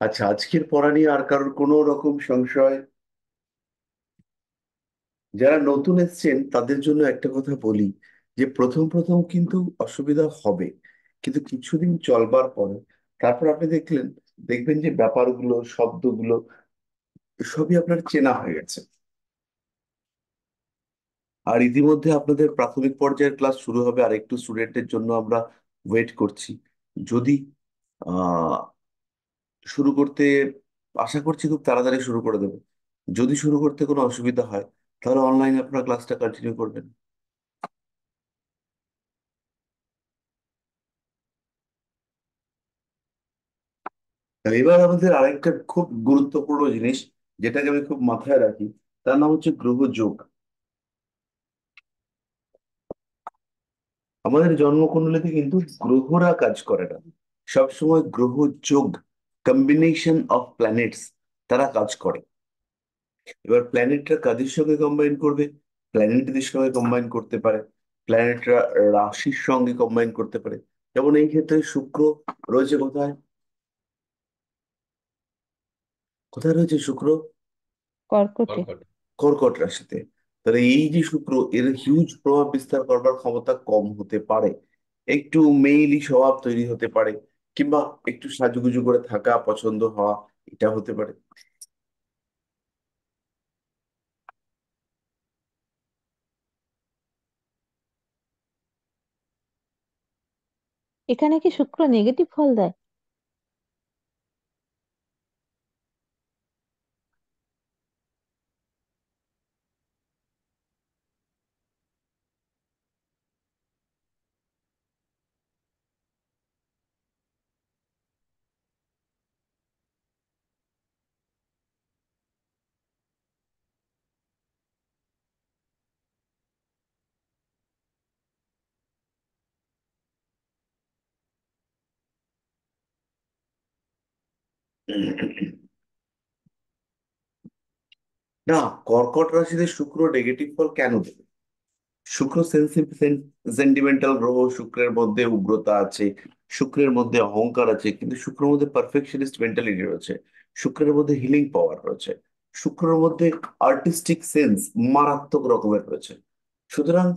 আচ্ছা, আজকের পড়া নিয়ে আর কারোর কোনো রকম সংশয়? যারা নতুন এসেছেন তাদের জন্য একটা কথা বলি, যে প্রথম প্রথম কিন্তু অসুবিধা হবে, কিন্তু কিছুদিন চলবার পরে তারপর আপনি দেখবেন যে ব্যাপারগুলো, শব্দগুলো সবই আপনার চেনা হয়ে গেছে। আর ইতিমধ্যে আপনাদের প্রাথমিক পর্যায়ের ক্লাস শুরু হবে, আর একটু স্টুডেন্টের জন্য আমরা ওয়েট করছি। যদি আহ শুরু করতে, আশা করছি খুব তাড়াতাড়ি শুরু করে দেবো। যদি শুরু করতে কোনো অসুবিধা হয়, তাহলে অনলাইনে আপনারা ক্লাসটা কন্টিনিউ করবেন। তা এবার আমাদের আরেকটা খুব গুরুত্বপূর্ণ জিনিস, যেটাকে আমি খুব মাথায় রাখি, তার নাম হচ্ছে গ্রহ যোগ। আমাদের জন্মকুণ্ডলীতে কিন্তু গ্রহরা কাজ করে না, সবসময় গ্রহ যোগ, কম্বিনেশন অফ প্ল্যানেটস, তারা কাজ করে। এবার প্ল্যানেটরা কাদের সঙ্গে কম্বাইন করবে? প্ল্যানেটদের সঙ্গে কম্বাইন করতে পারে, প্ল্যানেটরা রাশির সঙ্গে কম্বাইন করতে পারে। যেমন এই ক্ষেত্রে শুক্র রয়েছে কোথায়? কোথায় রয়েছে শুক্র? কর্কটে। কর্কট রাশিতে। তাহলে এই যে শুক্র, এর হিউজ প্রভাব বিস্তার করবার ক্ষমতা কম হতে পারে। একটু মেইলি স্বভাব তৈরি হতে পারে, কিংবা একটু সাজুগুজু করে থাকা পছন্দ হওয়া, এটা হতে পারে। এখানে কি শুক্র নেগেটিভ ফল দেয়? না, কর্কট রাশিতে শুক্র নেগেটিভ ফল কেন দেবে? শুক্র সেন্টিমেন্টাল গ্রহ, শুক্রের মধ্যে উগ্রতা আছে, শুক্রের মধ্যে অহংকার আছে, কিন্তু শুক্রের মধ্যে পারফেকশনিস্ট মেন্টালিটি রয়েছে, শুক্রের মধ্যে হিলিং পাওয়ার রয়েছে, শুক্রের মধ্যে আর্টিস্টিক সেন্স মারাত্মক রকমের রয়েছে। সুতরাং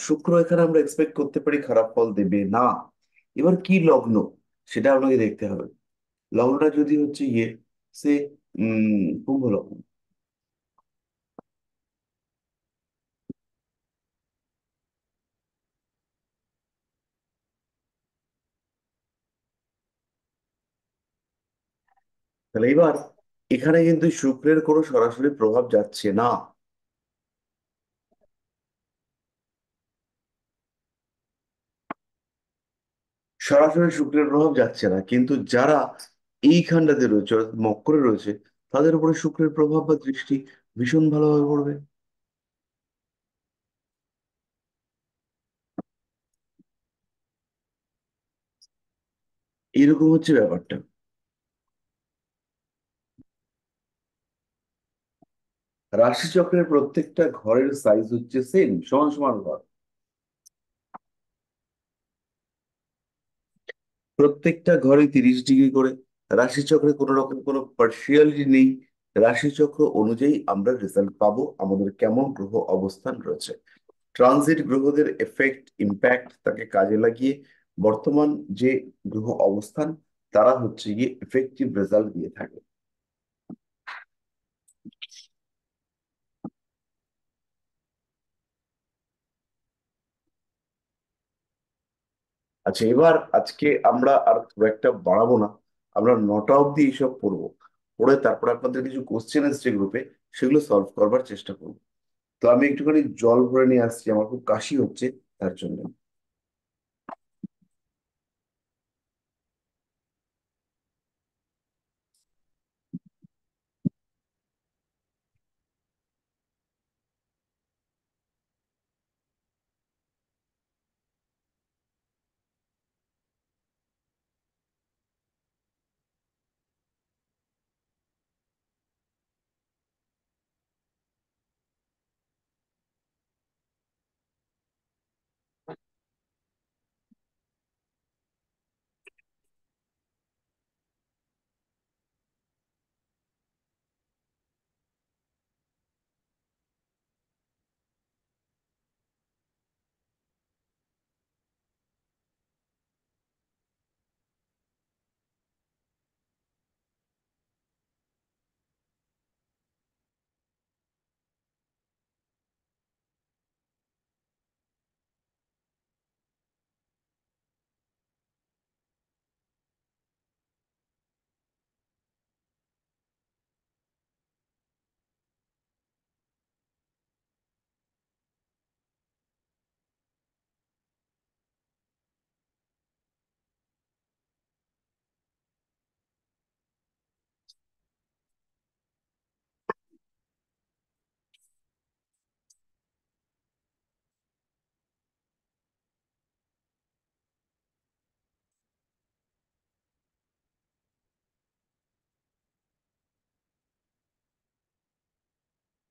শুক্র এখানে আমরা এক্সপেক্ট করতে পারি খারাপ ফল দেবে না। এবার কি লগ্ন, সেটা আপনাকে দেখতে হবে। লগ্নটা যদি হচ্ছে সে কুম্ভ লগ্ন, তাহলে এবার এখানে কিন্তু শুক্রের কোনো সরাসরি প্রভাব যাচ্ছে না। সরাসরি শুক্রের প্রভাব যাচ্ছে না, কিন্তু যারা এইখানটাতে রয়েছে অর্থাৎ মকরে রয়েছে, তাদের উপরে শুক্রের প্রভাব বা দৃষ্টি ভীষণ ভালোভাবে পড়বে। এরকম হচ্ছে ব্যাপারটা। রাশিচক্রের প্রত্যেকটা ঘরের সাইজ হচ্ছে সেম, সমান সমান ঘর। প্রত্যেকটা ঘরে 30 ডিগ্রি করে। রাশিচক্রে কোনো রকম কোনো পার্সিয়ালিটি নেই। রাশিচক্র অনুযায়ী আমরা রেজাল্ট পাবো আমাদের কেমন গ্রহ অবস্থান রয়েছে। ট্রানজিট গ্রহদের এফেক্ট ইম্প্যাক্ট তাকে কাজে লাগিয়ে বর্তমান যে গ্রহ অবস্থান, তারা হচ্ছে গিয়ে এফেক্টিভ রেজাল্ট দিয়ে থাকে। আচ্ছা, এবার আজকে আমরা আর খুব একটা বাড়াবো না, আমরা 9টা অব্দি এইসব পড়বো। পড়ে তারপরে আপনাদের কিছু কোশ্চেন এসছে গ্রুপে, সেগুলো সলভ করবার চেষ্টা করবো। তো আমি একটুখানি জল ভরে নিয়ে আসছি, আমার খুব কাশি হচ্ছে, তার জন্য।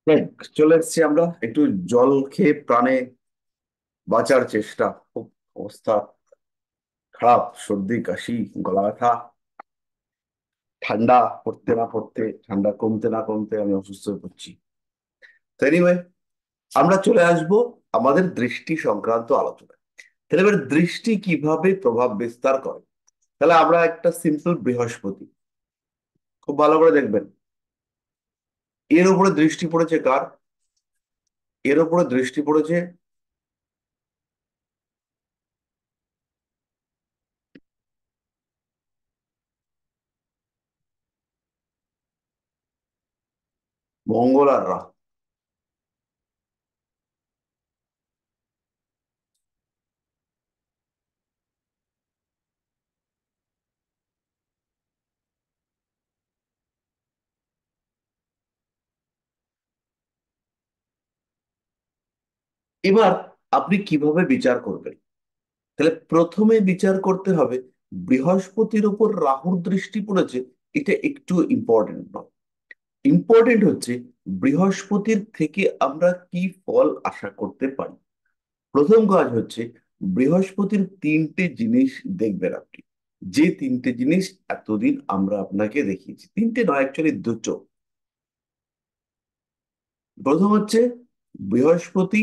দেখ, চলে এসেছি আমরা, একটু জল খেয়ে প্রাণে বাঁচার চেষ্টা। খুব অবস্থা খারাপ, সর্দি কাশি গলা ব্যথা, ঠান্ডা পড়তে না পড়তে, ঠান্ডা কমতে না কমতে আমি অসুস্থ হয়ে পড়ছি। তো এনিওয়ে, আমরা চলে আসব আমাদের দৃষ্টি সংক্রান্ত আলোচনায়। তাহলে এবার দৃষ্টি কিভাবে প্রভাব বিস্তার করে, তাহলে আমরা একটা সিম্পল বৃহস্পতি খুব ভালো করে দেখবেন, এর উপরে দৃষ্টি পড়েছে কার? এর উপরে দৃষ্টি পড়েছে মঙ্গল আর রাহু। এবার আপনি কিভাবে বিচার করবেন? তাহলে প্রথমে বিচার করতে হবে বৃহস্পতির উপর রাহুর দৃষ্টি পড়েছে, এটা একটু ইম্পর্টেন্ট নয়। ইম্পর্টেন্ট হচ্ছে বৃহস্পতির থেকে আমরা কি ফল আশা করতে পারি। প্রথম কাজ হচ্ছে বৃহস্পতির তিনটে জিনিস দেখবেন আপনি, যে তিনটে জিনিস এতদিন আমরা আপনাকে দেখিয়েছি, তিনটে নয় অ্যাকচুয়ালি দুটো। প্রথম হচ্ছে বৃহস্পতি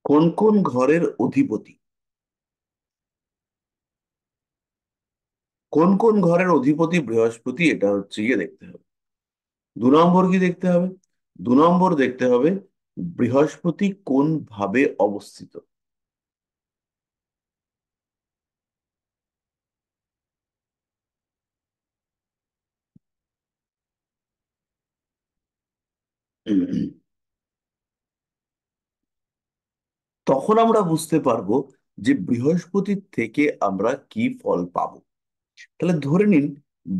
কোন কোন ঘরের অধিপতি। কোন কোন ঘরের অধিপতি বৃহস্পতি, এটা হচ্ছে গিয়ে দেখতে হবে। 2 নম্বর কি দেখতে হবে? 2 নম্বর দেখতে হবে বৃহস্পতি কোন ভাবে অবস্থিত। তখন আমরা বুঝতে পারবো যে বৃহস্পতির থেকে আমরা কি ফল পাবো। তাহলে ধরে নিন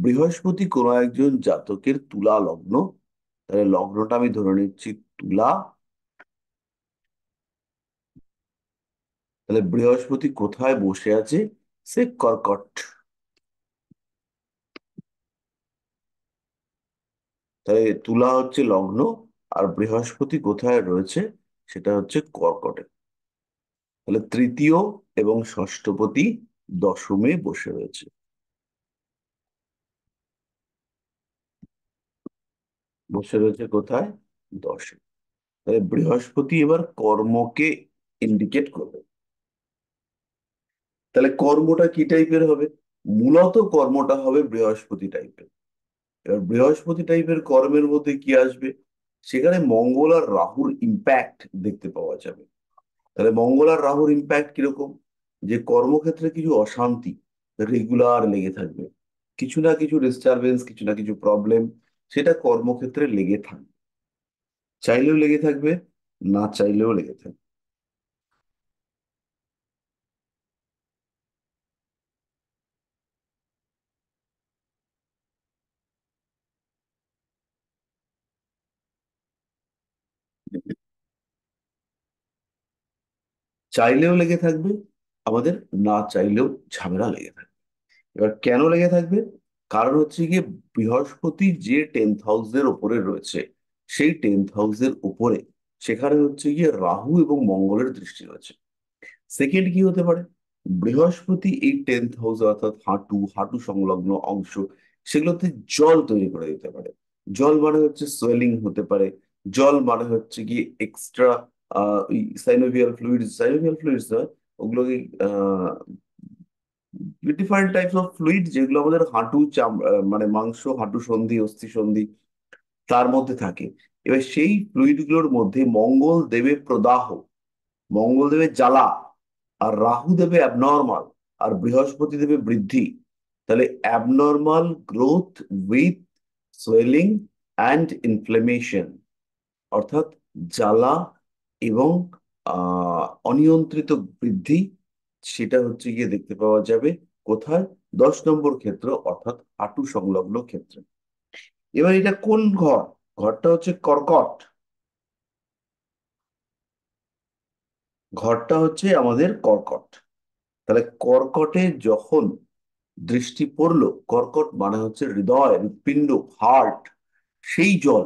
বৃহস্পতি কোনো একজন জাতকের তুলা লগ্ন, তাহলে লগ্নটা আমি ধরে নিচ্ছি তুলা। তাহলে বৃহস্পতি কোথায় বসে আছে? সে কর্কট। তাহলে তুলা হচ্ছে লগ্ন, আর বৃহস্পতি কোথায় রয়েছে? সেটা হচ্ছে কর্কটে। তাহলে তৃতীয় এবং ষষ্ঠপতি দশমে বসে রয়েছে। বসে রয়েছে কোথায়? দশে। তাহলে বৃহস্পতি এবার কর্মকে ইন্ডিকেট করবে। তাহলে কর্মটা কি টাইপের হবে? মূলত কর্মটা হবে বৃহস্পতি টাইপের। এবার বৃহস্পতি টাইপের কর্মের মধ্যে কি আসবে? সেখানে মঙ্গল আর রাহুর ইম্প্যাক্ট দেখতে পাওয়া যাবে। তাহলে মঙ্গল আর রাহুর ইম্প্যাক্ট কিরকম? যে কর্মক্ষেত্রে কিছু অশান্তি রেগুলার লেগে থাকবে, কিছু না কিছু ডিস্টারবেন্স, কিছু না কিছু প্রবলেম, সেটা কর্মক্ষেত্রে লেগে থাকবে। চাইলেও লেগে থাকবে, না চাইলেও লেগে থাকবে। চাইলেও লেগে থাকবে আমাদের, না চাইলেও ঝামেলা লেগে থাকবে। এবার কেন লেগে থাকবে? কারণ হচ্ছে গিয়ে বৃহস্পতি যে 10th হাউসের উপরে রয়েছে, সেই 10th হাউসের উপরে সেখানে হচ্ছে গিয়ে রাহু এবং মঙ্গলের দৃষ্টি রয়েছে। সেকেন্ড কি হতে পারে? বৃহস্পতি এই 10th হাউস অর্থাৎ হাঁটু হাঁটু সংলগ্ন অংশ, সেগুলোতে জল তৈরি করে দিতে পারে। জল মানে হচ্ছে সোয়েলিং হতে পারে। জল মানে হচ্ছে গিয়ে এক্সট্রা সাইনোভিয়াল ফ্লুইডস নয়, ওগুলোকে ডিফারেন্ট টাইপস অফ ফ্লুইড, যেগুলো আমাদের হাঁটু মানে মাংস, হাঁটু সন্ধি, অস্থি সন্ধি, তার মধ্যে থাকে। এবার সেই ফ্লুইড গুলোর মধ্যে মঙ্গল দেবে প্রদাহ, মঙ্গল দেবে জ্বালা, আর রাহু দেবে অ্যাবনর্মাল, আর বৃহস্পতি দেবে বৃদ্ধি। তাহলে abnormal growth with swelling and inflation, অর্থাৎ জ্বালা এবং অনিয়ন্ত্রিত বৃদ্ধি, সেটা হচ্ছে গিয়ে দেখতে পাওয়া যাবে কোথায়? 10 নম্বর ক্ষেত্র, অর্থাৎ হাঁটু সংলগ্ন ক্ষেত্রে। এবার এটা কোন ঘর? ঘরটা হচ্ছে কর্কট। ঘরটা হচ্ছে আমাদের কর্কট। তাহলে কর্কটে যখন দৃষ্টি পড়লো, কর্কট মানে হচ্ছে হৃদয়, হৃৎপিণ্ড, হার্ট, সেই জল,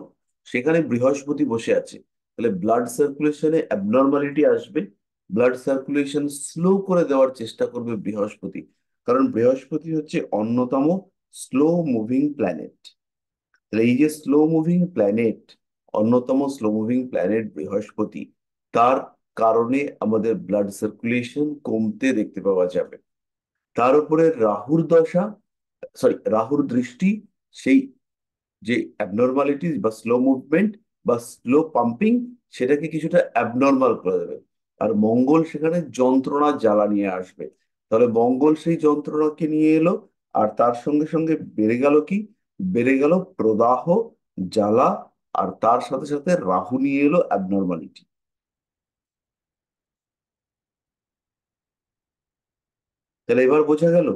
সেখানে বৃহস্পতি বসে আছে। তাহলে ব্লাড সার্কুলেশনে অ্যাবনর্মালিটি আসবে, ব্লাড সার্কুলেশন স্লো করে দেওয়ার চেষ্টা করবে বৃহস্পতি। কারণ বৃহস্পতি হচ্ছে অন্যতম স্লো মুভিং প্ল্যানেট। তাহলে এই যে স্লো মুভিং প্ল্যানেট, অন্যতম স্লো মুভিং প্ল্যানেট বৃহস্পতি, তার কারণে আমাদের ব্লাড সার্কুলেশন কমতে দেখতে পাওয়া যাবে। তার উপরে রাহুর দশা, সরি রাহুর দৃষ্টি, সেই যে অ্যাবনর্মালিটি বা স্লো মুভমেন্ট বা স্লো পাম্পিং, সেটাকে কিছুটা অ্যাবনর্মাল করে দেবে। আর মঙ্গল সেখানে যন্ত্রণা জ্বালা নিয়ে আসবে। তাহলে মঙ্গল সেই যন্ত্রণাকে নিয়ে এলো, আর তার সঙ্গে সঙ্গে বেড়ে গেল কি? বেড়ে গেল প্রদাহ, জ্বালা, আর তার সাথে সাথে রাহু নিয়ে এলো অ্যাবনর্মালিটি। তাহলে এবার বোঝা গেল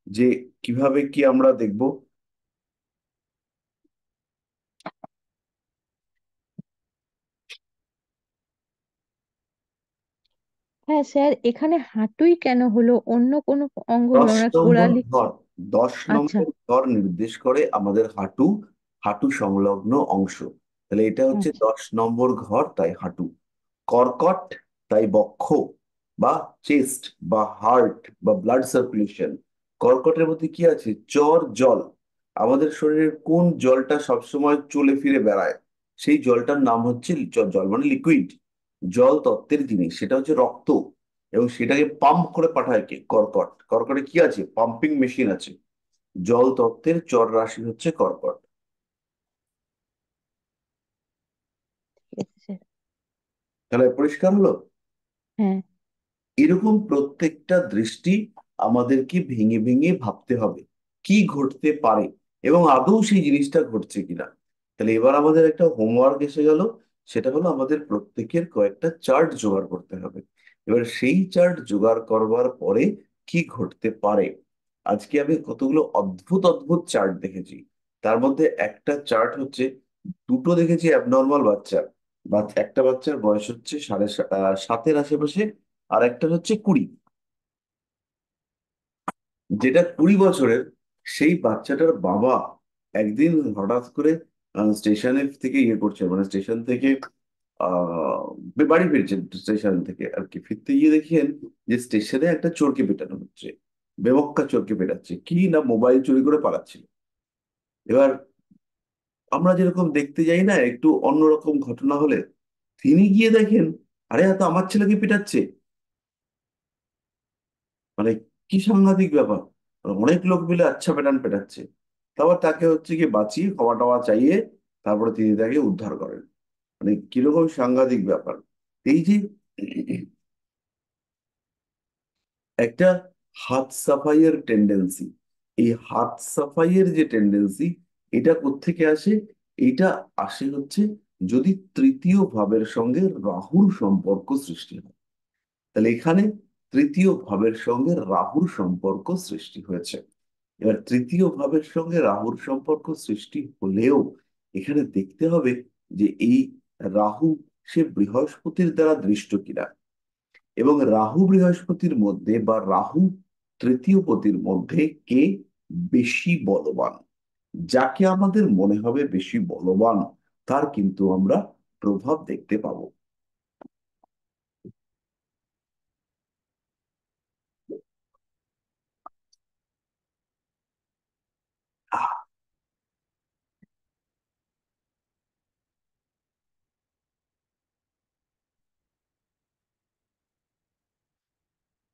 যে কিভাবে কি আমরা দেখব হ্যাঁ স্যার, এখানে হাঁটুই কেন হলো, অন্য কোনো অঙ্গ হলো 10 না? নম্বর গোড়ালি। ঘর, দশ আচ্ছা। নম্বর ঘর নির্দেশ করে আমাদের হাঁটু, হাঁটু সংলগ্ন অংশ। তাহলে এটা হচ্ছে আচ্ছা। 10 নম্বর ঘর, তাই হাঁটু। কর্কট, তাই বক্ষ বা চেস্ট বা হার্ট বা ব্লাড সার্কুলেশন। কর্কটের মধ্যে কি আছে? চর জল। আমাদের শরীরের কোন জলটা সবসময় চলে ফিরে বেড়ায়? সেই জলটার নাম হচ্ছে জল মানে লিকুইড, জল তত্ত্বের জিনিস, সেটা হচ্ছে রক্ত। এবং সেটাকে পাম্প করে পাঠায় কে? কর্কট। কর্কটে কি আছে? পাম্পিং মেশিন আছে। জল তত্ত্বের চর রাশি হচ্ছে কর্কট। ঠিক আছে স্যার। তাহলে পরিষ্কার হলো? হ্যাঁ। এরকম প্রত্যেকটা দৃষ্টি আমাদেরকে ভেঙে ভেঙে ভাবতে হবে কি ঘটতে পারে এবং আদৌ সেই জিনিসটা ঘটছে কিনা। তাহলে এবার আমাদের একটা হোমওয়ার্ক এসে গেল, সেটা হলো আমাদের প্রত্যেকের কয়েকটা চার্ট জোগাড় করতে হবে। এবার সেই চার্ট জোগাড় করবার পরে কি ঘটতে পারে। আজকে আমি কতগুলো অদ্ভুত অদ্ভুত চার্ট দেখেছি। তার মধ্যে একটা চার্ট হচ্ছে, দুটো দেখেছি অ্যাবনর্মাল বাচ্চা, বা একটা বাচ্চার বয়স হচ্ছে 7.5-এর আশেপাশে, আর একটা হচ্ছে 20। যেটা 20 বছরের, সেই বাচ্চাটার বাবা একদিন হঠাৎ করে স্টেশনের থেকে ইয়ে করছে, মানে স্টেশন থেকে আহ বাড়ি ফিরছেন স্টেশন থেকে আর কি, ফিরতে গিয়ে দেখেন যে স্টেশনে একটা চোরকে পেটানো হচ্ছে। বেমক্কা চোরকে পেটাচ্ছে, কি না মোবাইল চুরি করে পালাচ্ছিল। এবার আমরা যেরকম দেখতে যাই না একটু অন্যরকম ঘটনা হলে, তিনি গিয়ে দেখেন আরে এত আমার ছেলেকে পেটাচ্ছে। মানে কি সাংঘাতিক ব্যাপার! অনেক লোক মিলে আচ্ছা পেটান পেটাচ্ছে। তারপর তাকে হচ্ছে কি বাঁচিয়ে ক্ষমা টমা চাইয়ে তারপরে তিনি তাকে উদ্ধার করেন। মানে কিরকম সাংঘাতিক ব্যাপার! এই যে একটা হাত সাফাইয়ের টেন্ডেন্সি, এই হাত সাফাইয়ের যে টেন্ডেন্সি, এটা কোত্থেকে আসে? এটা আসে হচ্ছে যদি তৃতীয় ভাবের সঙ্গে রাহুর সম্পর্ক সৃষ্টি হয়। তাহলে এখানে তৃতীয় ভাবের সঙ্গে রাহুর সম্পর্ক সৃষ্টি হয়েছে। এবার তৃতীয় ভাবের সঙ্গে রাহুর সম্পর্ক সৃষ্টি হলেও এখানে দেখতে হবে যে এই রাহু সে বৃহস্পতির দ্বারা দৃষ্ট কিনা, এবং রাহু বৃহস্পতির মধ্যে বা রাহু তৃতীয় পতির মধ্যে কে বেশি বলবান। যাকে আমাদের মনে হবে বেশি বলবান, তার কিন্তু আমরা প্রভাব দেখতে পাবো।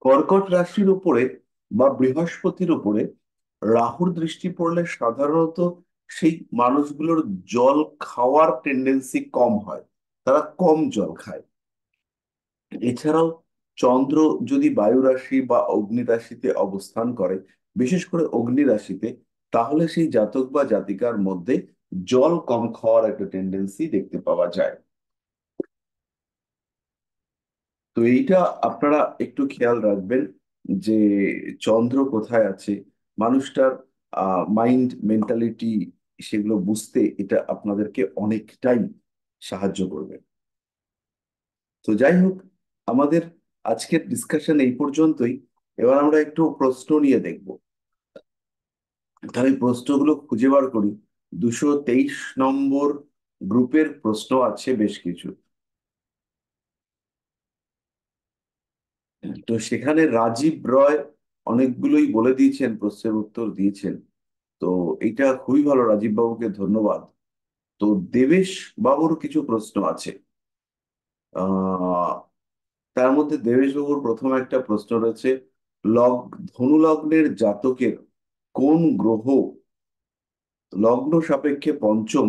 কর্কট রাশির উপরে বা বৃহস্পতির উপরে রাহুর দৃষ্টি পড়লে সাধারণত সেই মানুষগুলোর জল খাওয়ার টেন্ডেন্সি কম হয়, তারা কম জল খায়। এছাড়াও চন্দ্র যদি বায়ু রাশি বা অগ্নি রাশিতে অবস্থান করে, বিশেষ করে অগ্নি রাশিতে, তাহলে সেই জাতক বা জাতিকার মধ্যে জল কম খাওয়ার একটা টেন্ডেন্সি দেখতে পাওয়া যায়। তো এইটা আপনারা একটু খেয়াল রাখবেন যে চন্দ্র কোথায় আছে, মানুষটার মাইন্ড মেন্টালিটি, সেগুলো বুঝতে এটা আপনাদেরকে অনেকটাই সাহায্য করবে। তো যাই হোক, আমাদের আজকের ডিসকাশন এই পর্যন্তই। এবার আমরা একটু প্রশ্ন নিয়ে দেখব। তাহলে এই প্রশ্নগুলো খুঁজে বার করি। 223 নম্বর গ্রুপের প্রশ্ন আছে বেশ কিছু। তো সেখানে রাজীব রয় অনেকগুলোই বলে দিয়েছেন, প্রশ্নের উত্তর দিয়েছেন। তো এটা খুবই ভালো, রাজীব বাবুকে ধন্যবাদ। তো দেবেশ বাবুর কিছু প্রশ্ন আছে। আহ তার মধ্যে দেবেশ বাবুর প্রথম একটা প্রশ্ন রয়েছে, ধনু লগ্নের জাতকের কোন গ্রহ লগ্ন সাপেক্ষে পঞ্চম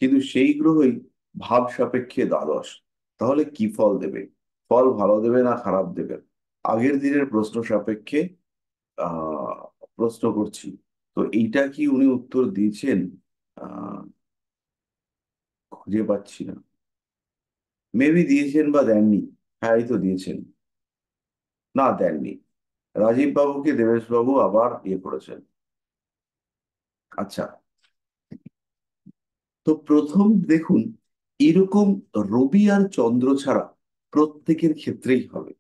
কিন্তু সেই গ্রহই ভাব সাপেক্ষে দ্বাদশ, তাহলে কি ফল দেবে? ফল ভালো দেবে না খারাপ দেবে? আগের দিনের প্রশ্ন সাপেক্ষে আহ প্রশ্ন করছি। তো এইটা কি উনি উত্তর দিয়েছেন? আহ খুঁজে পাচ্ছি না। মেবি দিয়েছেন বা দেননি। হ্যাঁ, এই তো দিয়েছেন। না, দেননি। রাজীব বাবুকে দেবেশ বাবু আবার ইয়ে করেছেন। আচ্ছা, তো প্রথম দেখুন, এরকম রবি আর চন্দ্র ছাড়া প্রত্যেকের ক্ষেত্রেই হবে।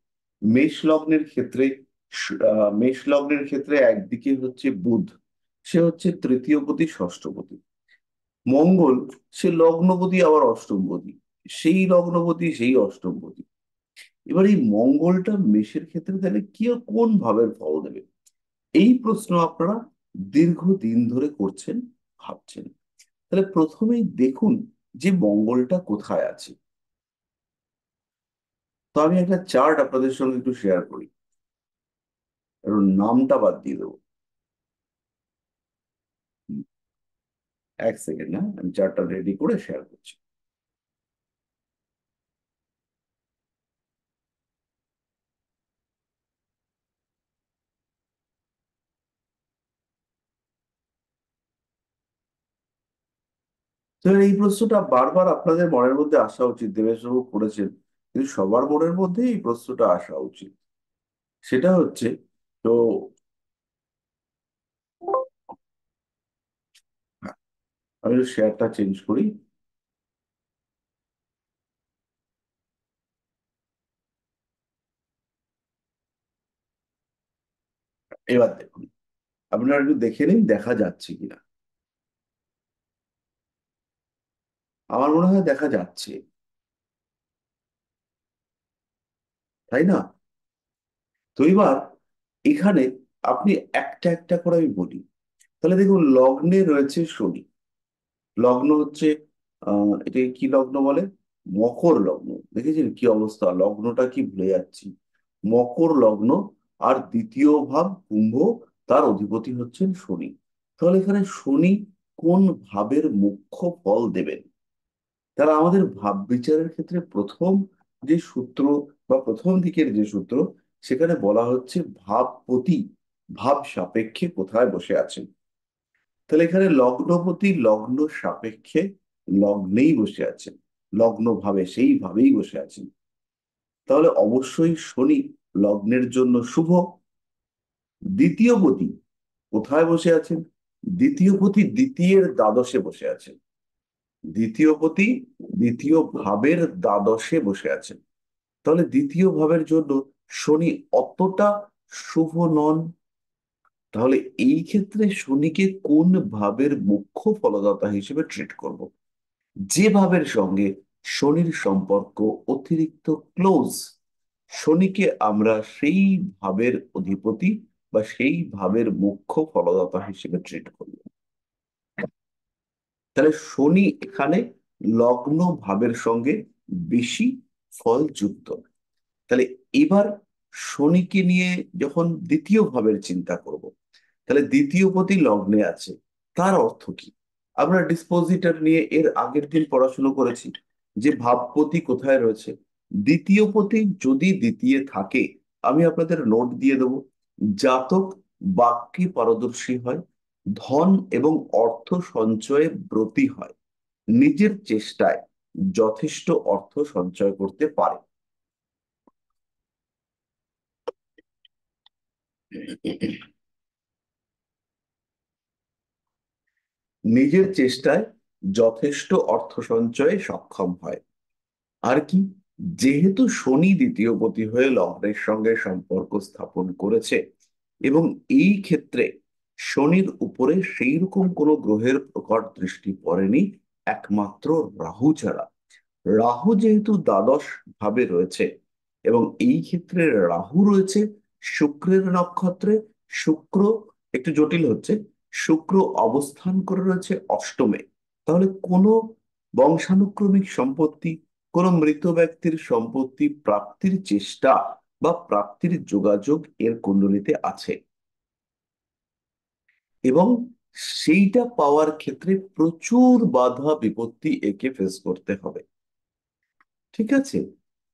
মেষ লগ্নের ক্ষেত্রে মেষ লগ্নের ক্ষেত্রে একদিকে হচ্ছে বুধ, সে হচ্ছে তৃতীয়পতি ষষ্ঠপতি। মঙ্গল, সে লগ্নপতি আবার অষ্টমপতি, সেই লগ্নপতি সেই অষ্টমপতি। এবার এই মঙ্গলটা মেষের ক্ষেত্রে তাহলে কি কোন ভাবের ফল দেবে, এই প্রশ্ন আপনারা দীর্ঘদিন ধরে করছেন, ভাবছেন। তাহলে প্রথমেই দেখুন যে মঙ্গলটা কোথায় আছে। তো আমি একটা চার্ট আপনাদের সঙ্গে একটু শেয়ার করি, আর ওর নামটা বাদ দিয়ে দেবো। এক সেকেন্ড, না আমি চার্টটা রেডি করে শেয়ার করছি। তো এই প্রশ্নটা বারবার আপনাদের মনের মধ্যে আসা উচিত, দেবেশবাবু করেছেন, কিন্তু সবার মনের মধ্যে এই প্রশ্নটা আসা উচিত। সেটা হচ্ছে, তো হ্যাঁ, আমি শেয়ারটা চেঞ্জ করি। এবার দেখুন, আপনারা একটু দেখে নিন দেখা যাচ্ছে কিনা। আমার মনে হয় দেখা যাচ্ছে, তাই না? তো এবার এখানে আপনি একটা একটা করে আমি বলি। তাহলে দেখুন, লগ্নে রয়েছে শনি। লগ্ন হচ্ছে এটাকে কি লগ্ন বলে? মকর লগ্ন। দেখেছেন কি অবস্থা, লগ্নটা কি ভুলে যাচ্ছি। মকর লগ্ন, আর দ্বিতীয় ভাব কুম্ভ, তার অধিপতি হচ্ছেন শনি। তাহলে এখানে শনি কোন ভাবের মুখ্য ফল দেবেন? তারা আমাদের ভাব বিচারের ক্ষেত্রে প্রথম যে সূত্র বা প্রথম দিকের যে সূত্র, সেখানে বলা হচ্ছে ভাবপতি ভাব সাপেক্ষে কোথায় বসে আছেন। তাহলে এখানে লগ্নপতি লগ্ন সাপেক্ষে লগ্নেই বসে আছেন, লগ্ন ভাবে সেইভাবেই বসে আছেন। তাহলে অবশ্যই শনি লগ্নের জন্য শুভ। দ্বিতীয় পতি কোথায় বসে আছেন? দ্বিতীয় পতি দ্বিতীয়ের দ্বাদশে বসে আছেন। দ্বিতীয় পতি দ্বিতীয় ভাবের দ্বাদশে বসে আছেন। তাহলে দ্বিতীয় ভাবের জন্য শনি অতটা শুভ নন। তাহলে এই ক্ষেত্রে শনিকে কোন ভাবের মুখ্য ফলদাতা হিসেবে ট্রিট করব? যে ভাবের সঙ্গে শনির সম্পর্ক অতিরিক্ত ক্লোজ, শনিকে আমরা সেই ভাবের অধিপতি বা সেই ভাবের মুখ্য ফলদাতা হিসেবে ট্রিট করব। তাহলে শনি এখানে লগ্ন ভাবের সঙ্গে বেশি ফল যুক্ত। তাহলে এবার শনিকে নিয়ে যখন দ্বিতীয় ভাবের চিন্তা করব, তাহলে দ্বিতীয় পতি লগ্নে আছে, তার অর্থ কি? আমরা ডিসপোজিটর নিয়ে এর আগের দিন পড়াশুনো করেছি যে ভাবপতি কোথায় রয়েছে। দ্বিতীয় পতি যদি দ্বিতীয় থাকে, আমি আপনাদের নোট দিয়ে দেবো, জাতক বাক্যে পারদর্শী হয়, ধন এবং অর্থ সঞ্চয়ে ব্রতী হয়, নিজের চেষ্টায় যথেষ্ট অর্থ সঞ্চয় করতে পারে। নিজের চেষ্টায় যথেষ্ট অর্থ সঞ্চয়ে সক্ষম হয়। আর কি, যেহেতু শনি দ্বিতীয় পতি হয়ে লগ্নের সঙ্গে সম্পর্ক স্থাপন করেছে, এবং এই ক্ষেত্রে শনির উপরে সেই রকম কোনো গ্রহের প্রকট দৃষ্টি পড়েনি একমাত্র রাহু ছাড়া। রাহু যেহেতু দ্বাদশ ভাবে রয়েছে, এবং এই ক্ষেত্রে রাহু রয়েছে শুক্রের নক্ষত্রে। শুক্র একটু জটিল হচ্ছে, শুক্র অবস্থান করে রয়েছে অষ্টমে। তাহলে কোনো বংশানুক্রমিক সম্পত্তি, কোনো মৃত ব্যক্তির সম্পত্তি প্রাপ্তির চেষ্টা বা প্রাপ্তির যোগাযোগ এর কুণ্ডলিতে আছে, এবং সেইটা পাওয়ার ক্ষেত্রে প্রচুর বাধা বিপত্তি একে ফেস করতে হবে। ঠিক আছে?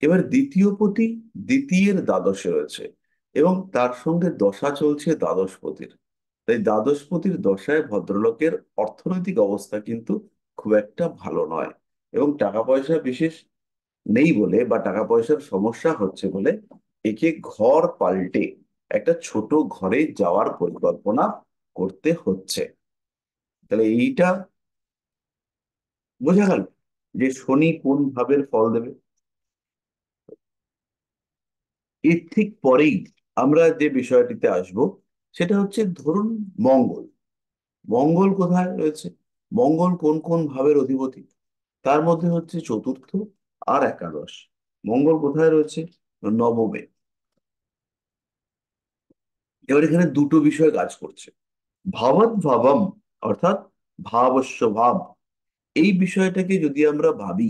এবার দ্বিতীয় পতি দ্বিতীয়ের দ্বাদশে রয়েছে, এবং তার সঙ্গে দশা চলছে দ্বাদশপতির। তাই দ্বাদশপতির দশায় ভদ্রলোকের অর্থনৈতিক অবস্থা কিন্তু খুব একটা ভালো নয়, এবং টাকা পয়সা বিশেষ নেই বলে বা টাকা পয়সার সমস্যা হচ্ছে বলে একে ঘর পাল্টে একটা ছোট ঘরে যাওয়ার পরিকল্পনা করতে হচ্ছে। তাহলে এইটা বোঝা গেল যে শনি কোন ভাবের ফল দেবে। এর ঠিক পরেই আমরা যে বিষয়টিতে আসব সেটা হচ্ছে ধরুন মঙ্গল। মঙ্গল কোথায় রয়েছে? মঙ্গল কোন কোন ভাবের অধিপতি? তার মধ্যে হচ্ছে চতুর্থ আর একাদশ। মঙ্গল কোথায় রয়েছে? নবমে। এবার এখানে দুটো বিষয় কাজ করছে। ভাবাত ভাবম, অর্থাৎ ভাবস্য ভাব, এই বিষয়টাকে যদি আমরা ভাবি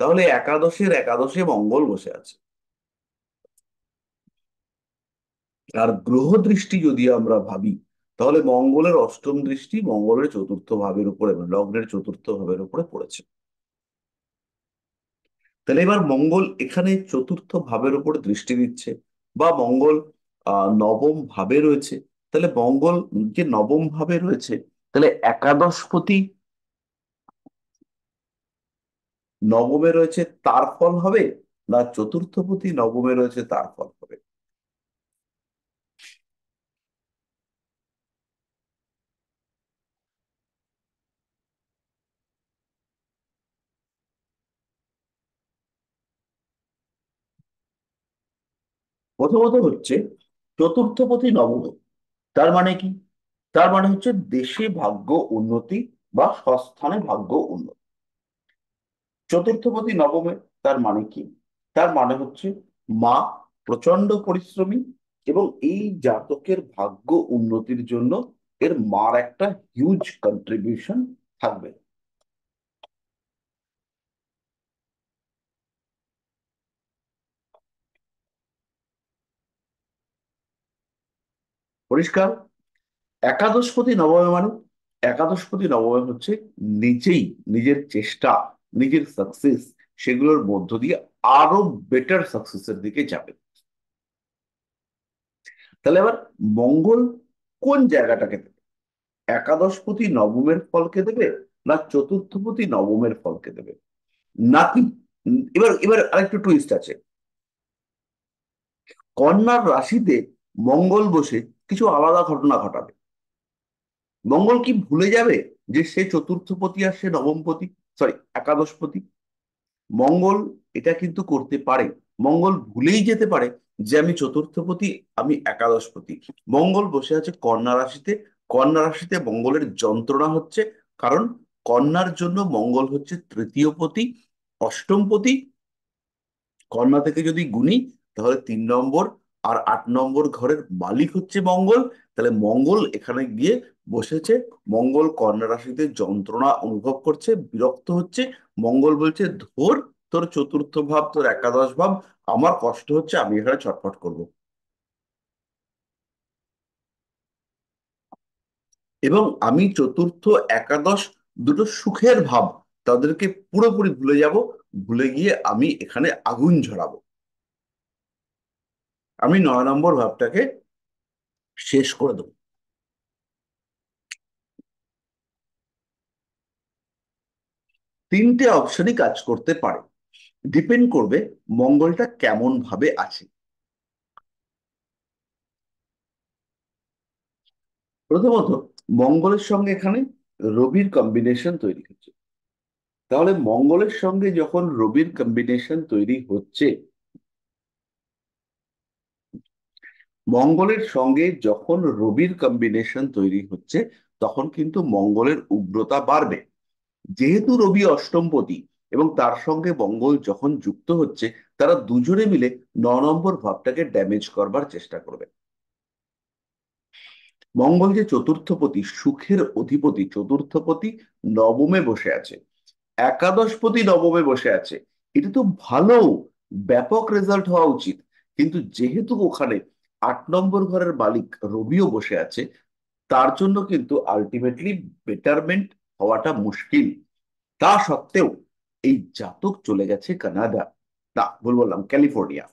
তাহলে একাদশের একাদশে মঙ্গল বসে আছে। আর গ্রহ দৃষ্টি যদি আমরা ভাবি তাহলে মঙ্গলের অষ্টম দৃষ্টি মঙ্গলের চতুর্থ ভাবের উপরে, মানে লগ্নের চতুর্থ ভাবের উপরে পড়েছে। তাহলে এবার মঙ্গল এখানে চতুর্থ ভাবের উপরে দৃষ্টি দিচ্ছে, বা মঙ্গল নবম ভাবে রয়েছে। তাহলে মঙ্গল যে নবম ভাবে রয়েছে, তাহলে একাদশপতি নবমে রয়েছে তার ফল হবে, না চতুর্থপতি নবমে রয়েছে তার ফল হবে? প্রথমত হচ্ছে চতুর্থপতি নবমে, তার মানে কি? তার মানে হচ্ছে দেশে ভাগ্য উন্নতি বা স্বস্থানে ভাগ্য উন্নতি। চতুর্থপতি নবমে, তার মানে কি? তার মানে হচ্ছে মা প্রচন্ড পরিশ্রমী, এবং এই জাতকের ভাগ্য উন্নতির জন্য এর মার একটা হিউজ কন্ট্রিবিউশন থাকবে। পরিষ্কার? একাদশপতি নবমে মানে, একাদশপতি নবমে হচ্ছে নিজেই নিজের চেষ্টা, নিজের সাকসেস, সেগুলোর মধ্য দিয়ে আরো বেটার সাকসেসের দিকে যাবে। তাহলে এবার মঙ্গল কোন জায়গাটাকে দেবে? একাদশপতি নবমের ফলকে দেবে, না চতুর্থপতি নবমের ফলকে দেবে, নাকি এবার এবার আরেকটু টুইস্ট আছে। কন্যার রাশিতে মঙ্গল বসে কিছু আলাদা ঘটনা ঘটাবে। মঙ্গল কি ভুলে যাবে যে সে চতুর্থপতি আর সে নবমপতি, সরি একাদশপতি? মঙ্গল এটা কিন্তু করতে পারে। মঙ্গল ভুলেই যেতে পারে যে আমি চতুর্থপতি, আমি একাদশপতি। মঙ্গল বসে আছে কন্যা রাশিতে। কন্যা রাশিতে মঙ্গলের যন্ত্রণা হচ্ছে, কারণ কন্যার জন্য মঙ্গল হচ্ছে তৃতীয় পতি, অষ্টম পতি। কন্যা থেকে যদি গুণি তাহলে 3 নম্বর আর 8 নম্বর ঘরের মালিক হচ্ছে মঙ্গল। তাহলে মঙ্গল এখানে গিয়ে বসেছে। মঙ্গল কন্যা রাশিতে যন্ত্রণা অনুভব করছে, বিরক্ত হচ্ছে। মঙ্গল বলছে ধর, তোর চতুর্থ ভাব, তোর একাদশ ভাব, আমার কষ্ট হচ্ছে, আমি এখানে ছটফট করব। এবং আমি চতুর্থ একাদশ দুটো সুখের ভাব, তাদেরকে পুরোপুরি ভুলে যাব। ভুলে গিয়ে আমি এখানে আগুন ঝরাবো। আমি 9 নম্বর ভাবটাকে শেষ করে দেবো। তিনটে অপশনই কাজ করতে পারে, ডিপেন্ড করবে মঙ্গলটা কেমন ভাবে আছে। প্রথমত, মঙ্গলের সঙ্গে এখানে রবির কম্বিনেশন তৈরি হচ্ছে। তাহলে মঙ্গলের সঙ্গে যখন রবির কম্বিনেশন তৈরি হচ্ছে, মঙ্গলের সঙ্গে যখন রবির কম্বিনেশন তৈরি হচ্ছে, তখন কিন্তু মঙ্গলের উগ্রতা বাড়বে। যেহেতু রবি অষ্টমপতি এবং তার সঙ্গে মঙ্গল যখন যুক্ত হচ্ছে, তারা দুজনে মিলে 9 নম্বর ভাবটাকে ড্যামেজ করবার চেষ্টা করবে। মঙ্গল যে চতুর্থপতি, সুখের অধিপতি, চতুর্থপতি নবমে বসে আছে, একাদশপতি নবমে বসে আছে। এটা তো ভালো, ব্যাপক রেজাল্ট হওয়া উচিত। কিন্তু যেহেতু ওখানে 8 নম্বর ঘরের মালিক রবিও বসে আছে, তার জন্য কিন্তু আলটিমেটলি বেটারমেন্ট হওয়াটা মুশকিল। তা সত্ত্বেও এই জাতক চলে গেছে কানাডা, না ভুল বললাম, ক্যালিফোর্নিয়া।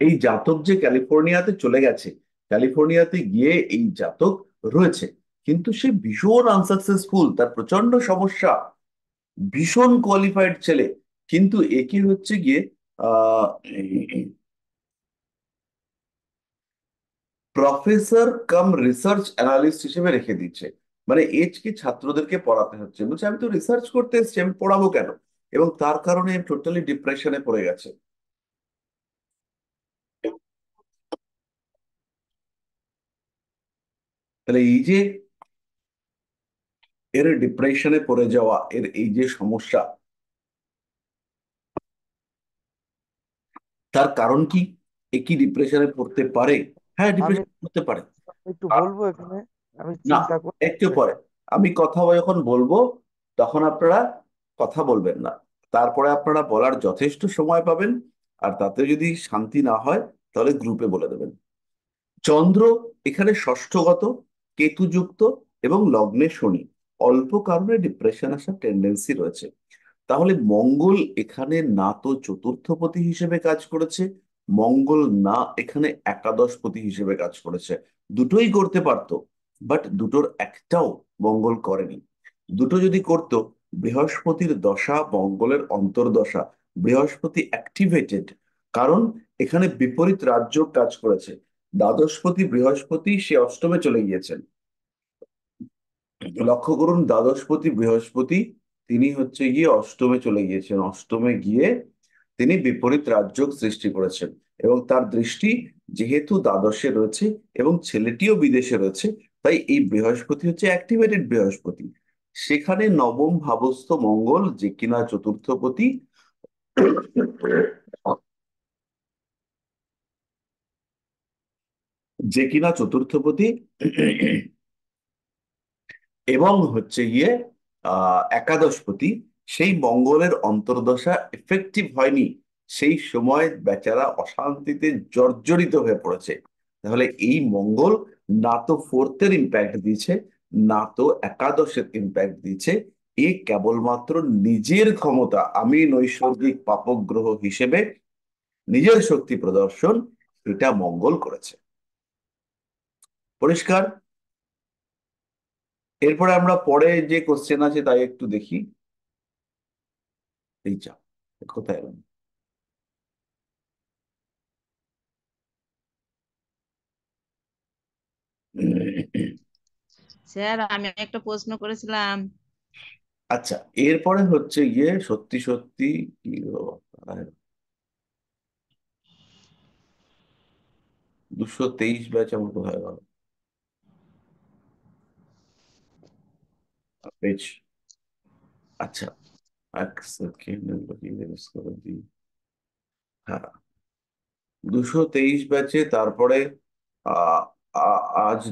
এই জাতক যে ক্যালিফোর্নিয়াতে চলে গেছে, ক্যালিফোর্নিয়াতে গিয়ে এই জাতক রয়েছে, কিন্তু সে ভীষণ আনসাকসেসফুল, তার প্রচন্ড সমস্যা, ভীষণ কোয়ালিফাইড ছেলে, কিন্তু একে হচ্ছে গিয়ে আহ প্রফেসর কাম রিসার্চ অ্যানালিস্ট হিসেবে রেখে দিচ্ছে। মানে এজ কি ছাত্রদেরকে পড়াতে হচ্ছে, বলছে আমি তো রিসার্চ করতে এসেছি, আমি পড়াবো কেন? এবং তার কারণে টোটালি ডিপ্রেশনে পড়ে গেছে। তাহলে এই যে এর ডিপ্রেশনে পড়ে যাওয়া, এর এই যে সমস্যা, তার কারণ কি? এ কি ডিপ্রেশনে পড়তে পারে? হ্যাঁ, আমি ডিপ্রেশনে পড়তে পারে। একটু আ- বলবো এখানে, আমি না, চিন্তা করি একটু পরে বিষয়টা। আমি কথা যখন বলবো তখন আপনারা কথা বলবেন না। তারপরে আপনারা বলার যথেষ্ট সময় পাবেন। আর তাতে যদি শান্তি না হয় তাহলে গ্রুপে বলে দেবেন। চন্দ্র এখানে ষষ্ঠগত, কেতুযুক্ত এবং লগ্নে শনি, অল্প কারণে ডিপ্রেশন আসার টেন্ডেন্সি রয়েছে। তাহলে মঙ্গল এখানে না তো চতুর্থপতি হিসেবে কাজ করেছে, মঙ্গল না এখানে একাদশপতি হিসেবে কাজ করেছে। দুটোই করতে পারতো, বাট দুটোর একটাও মঙ্গল করেনি। দুটো যদি করতো, বৃহস্পতির দশা মঙ্গলের অন্তর্দশা, বৃহস্পতি অ্যাক্টিভেটেড, কারণ এখানে বিপরীত রাজ্য কাজ করেছে। দ্বাদশপতি বৃহস্পতি সে অষ্টমে চলে গিয়েছেন। লক্ষ্য করুন, দ্বাদশপতি বৃহস্পতি তিনি হচ্ছে গিয়ে অষ্টমে চলে গিয়েছেন। অষ্টমে গিয়ে তিনি বিপরীত রাজযোগ সৃষ্টি করেছেন, এবং তার দৃষ্টি যেহেতু দ্বাদশে রয়েছে এবং ছেলেটিও বিদেশে রয়েছে, তাই এই বৃহস্পতি হচ্ছে অ্যাক্টিভেটেড বৃহস্পতি। সেখানে নবম ভাবস্থ মঙ্গল যে কিনা চতুর্থপতি, যে কিনা চতুর্থপতি এবং হচ্ছে গিয়ে একাদশপতি, সেই মঙ্গলের অন্তর্দশা এফেক্টিভ হয়নি। সেই সময় বেচারা অশান্তিতে জর্জরিত হয়ে পড়েছে। তাহলে এই মঙ্গল না তো ফোর্থের ইম্প্যাক্ট দিয়েছে, না তো একাদশের ইম্প্যাক্ট দিয়েছে। এ কেবলমাত্র নিজের ক্ষমতা, আমি নৈসর্গিক পাপক গ্রহ হিসেবে নিজের শক্তি প্রদর্শন, এটা মঙ্গল করেছে। পরিষ্কার? এরপরে আমরা পরে যে কোশ্চেন আছে তাই একটু দেখি। এই যা, কোথায় এলাম? স্যার আমি একটা প্রশ্ন করেছিলাম। আচ্ছা, এরপরে হচ্ছে গিয়ে সত্যি সত্যি কি 223 ব্যাচ আমার কোথায় গেল? পেজ, আচ্ছা, এক সেকেন্ড করে দিই। হ্যাঁ, 223 ব্যাচে তারপরে আহ, আজ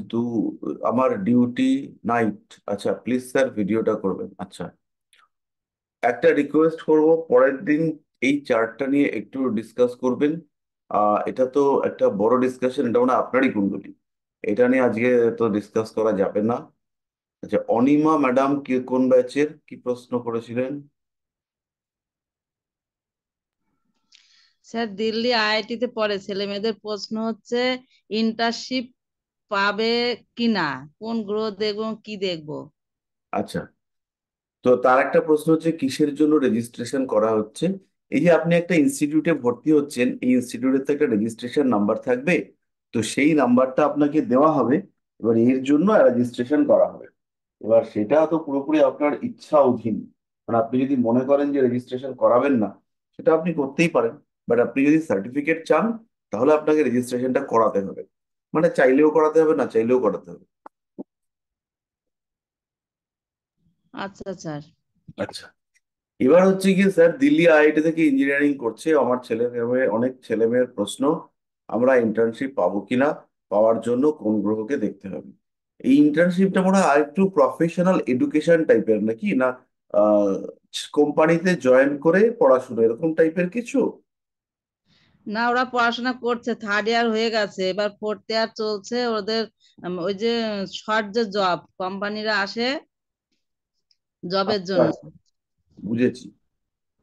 আমার ডিউটি নাইট। আচ্ছা, প্লিজ স্যার ভিডিওটা করবেন। আচ্ছা, একটা রিকোয়েস্ট করব, পরের দিন এই চার্টটা নিয়ে একটু ডিসকাস করবেন। এটা তো একটা বড় ডিসকাশন, এটা মানে আপনারই কুণ্ডলী, এটা নিয়ে আজকে তো ডিসকাস করা যাবে না। আচ্ছা, অনিমা ম্যাডাম কি কোন ব্যাচের, কি প্রশ্ন করেছিলেন? স্যার দিল্লি আইআইটি তে পড়ে, ছেলে মেয়েদের প্রশ্ন হচ্ছে ইন্টার্নশিপ পাবে কিনা, কোন গ্রহ দেখবো কি দেখবো। আচ্ছা, তো তার একটা প্রশ্ন হচ্ছে কিসের জন্য রেজিস্ট্রেশন করা হচ্ছে। এই যে আপনি একটা ইনস্টিটিউটে ভর্তি হচ্ছেন, এই ইনস্টিটিউটের তো একটা রেজিস্ট্রেশন নাম্বার থাকবে, তো সেই নাম্বারটা আপনাকে দেওয়া হবে। এবার এর জন্য রেজিস্ট্রেশন করা হবে। এবার সেটা তো পুরোপুরি আপনার ইচ্ছা অধীন। মানে আপনি যদি মনে করেন যে রেজিস্ট্রেশন করাবেন না, সেটা আপনি করতেই পারেন। বাট আপনি যদি সার্টিফিকেট চান, তাহলে আপনাকে রেজিস্ট্রেশনটা করাতে হবে। মানে চাইলেও করাতে হবে, না চাইলেও করাতে হবে। আচ্ছা স্যার। আচ্ছা, এবার হচ্ছে কি স্যার, দিল্লি আইআইটি থেকে ইঞ্জিনিয়ারিং করছে আমার ছেলে মেয়ে, অনেক ছেলে মেয়ের প্রশ্ন, আমরা ইন্টার্নশিপ পাবো কিনা, পাওয়ার জন্য কোন গ্রহকে দেখতে হবে। এই ইন্টার্নশিপটা মনে হয় আরেকটু প্রফেশনাল এডুকেশন টাইপের নাকি না, কোম্পানিতে জয়েন করে পড়াশোনা এরকম টাইপের কিছু? না, ওরা পড়াশোনা করছে, থার্ড ইয়ার হয়ে গেছে, এবার ফোর্থ ইয়ার চলছে ওদের। ওই যে শর্ট যে জব কোম্পানিরা আসে জবের আচ্ছা, জন্য। বুঝেছি।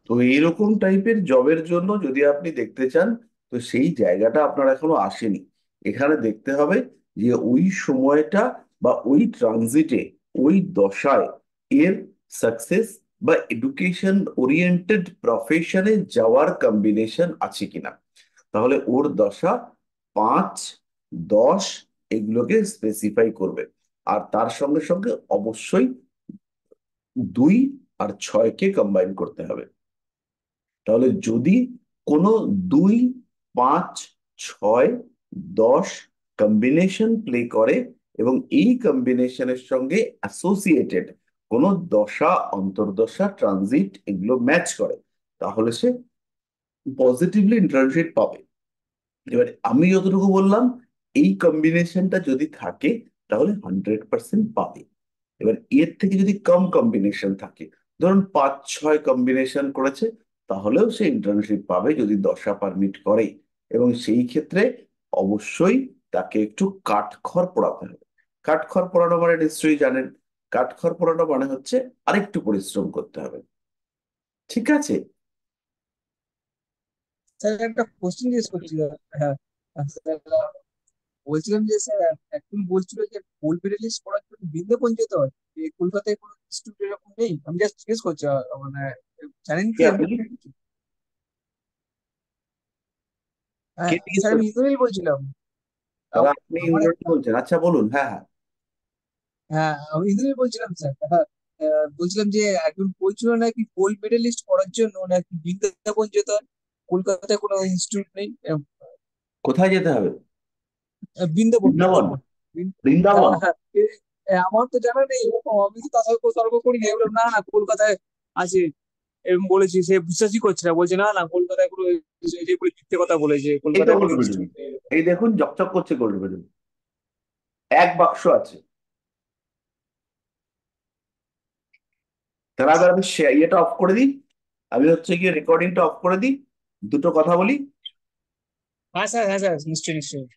তো এইরকম টাইপের জবের জন্য যদি আপনি দেখতে চান, তো সেই জায়গাটা আপনার এখনো আসেনি। এখানে দেখতে হবে যে ওই সময়টা বা ওই ট্রানজিটে, ওই দশায় এর সাকসেস বা এডুকেশন ওরিয়েন্টেড প্রফেশনে যাওয়ার কম্বিনেশন আছে কিনা। তাহলে ওর দশা 5, 10 এগুলোকে স্পেসিফাই করবে। আর তার সঙ্গে সঙ্গে অবশ্যই 2 আর 6কে কম্বাইন করতে হবে। তাহলে যদি কোনো 2, 5, 6, 10 কম্বিনেশন প্লে করে এবং এই কম্বিনেশনের সঙ্গে অ্যাসোসিয়েটেড কোনো দশা, অন্তর্দশা, ট্রানজিট এগুলো ম্যাচ করে, তাহলে সে পজিটিভলি ইন্টার্নশিপ পাবে। এবার আমি যতটুকু বললাম, এই কম্বিনেশনটা যদি থাকে তাহলে 100% পাবে। এবার এর থেকে যদি কম কম্বিনেশন থাকে, ধরুন 5-6 কম্বিনেশন করেছে, তাহলেও সে ইন্টার্নশিপ পাবে যদি দশা পারমিট করে। এবং সেই ক্ষেত্রে অবশ্যই তাকে একটু কাঠখড় পোড়াতে হবে। কাঠখড় পোড়ানো মানে নিশ্চয়ই জানেন, কাঠখড় পোড়ানো মানে হচ্ছে আরেকটু পরিশ্রম করতে হবে। ঠিক আছে? স্যার একটা কোশ্চেন জিজ্ঞেস করছিল। হ্যাঁ স্যার, বলছিলাম যে স্যার একজন বলছিল যে ফুল লিস্ট পড়ার জন্য বৃন্দাবন যেতে হয়, কলকাতায় কোনো ইনস্টিটিউট এরকম নেই? আমি জাস্ট জিজ্ঞেস করছি, মানে জানেন কি কে এমনি আপনি? কিছু? কে হ্যাঁ জিজ্ঞেস স্যার, আমি করছেন? ইন্দ্রনীল বলছিলাম। দাদা আপনি আমার ইন্দ্রনীল একটা, বলছেন? আচ্ছা বলুন। হ্যাঁ, হ্যাঁ। হ্যাঁ আমি ইন্দ্রনীল বলছিলাম স্যার। হ্যাঁ, বলছিলাম যে একজন বলছিল নাকি গোল্ড মেডেলিস্ট করার জন্য নাকি বৃন্দাবন যেতে হয়, কলকাতায় কোনো ইনস্টিটিউট নেই। কোথায় যেতে হবে? বৃন্দাবন বৃন্দাবন? বৃন্দাবন বৃন্দাবন? হ্যাঁ, হ্যাঁ, আমার তো জানা নেই এরকম, আমি তো তা তর্ক তর্ক করি না, এগুলো না না কলকাতায় আছে এরকম বলেছি। সে বিশ্বাসই করছে না, বলছে না না কলকাতায় কোনো, যেগুলো মিথ্যে কথা বলেছে, এই তো কলকাতায় কোনো গোল্ড মেডেল, ইনস্টিটিউট নেই এরকম। এই দেখুন চকচক করছে গোল্ড মেডেল, এক বাক্স আছে। তার আগে আমি ইয়েটা অফ করে দিই, আমি হচ্ছে গিয়ে রেকর্ডিংটা অফ করে দিই, দুটো কথা বলি। হ্যাঁ স্যার, হ্যাঁ স্যার, নিশ্চয়ই নিশ্চয়ই।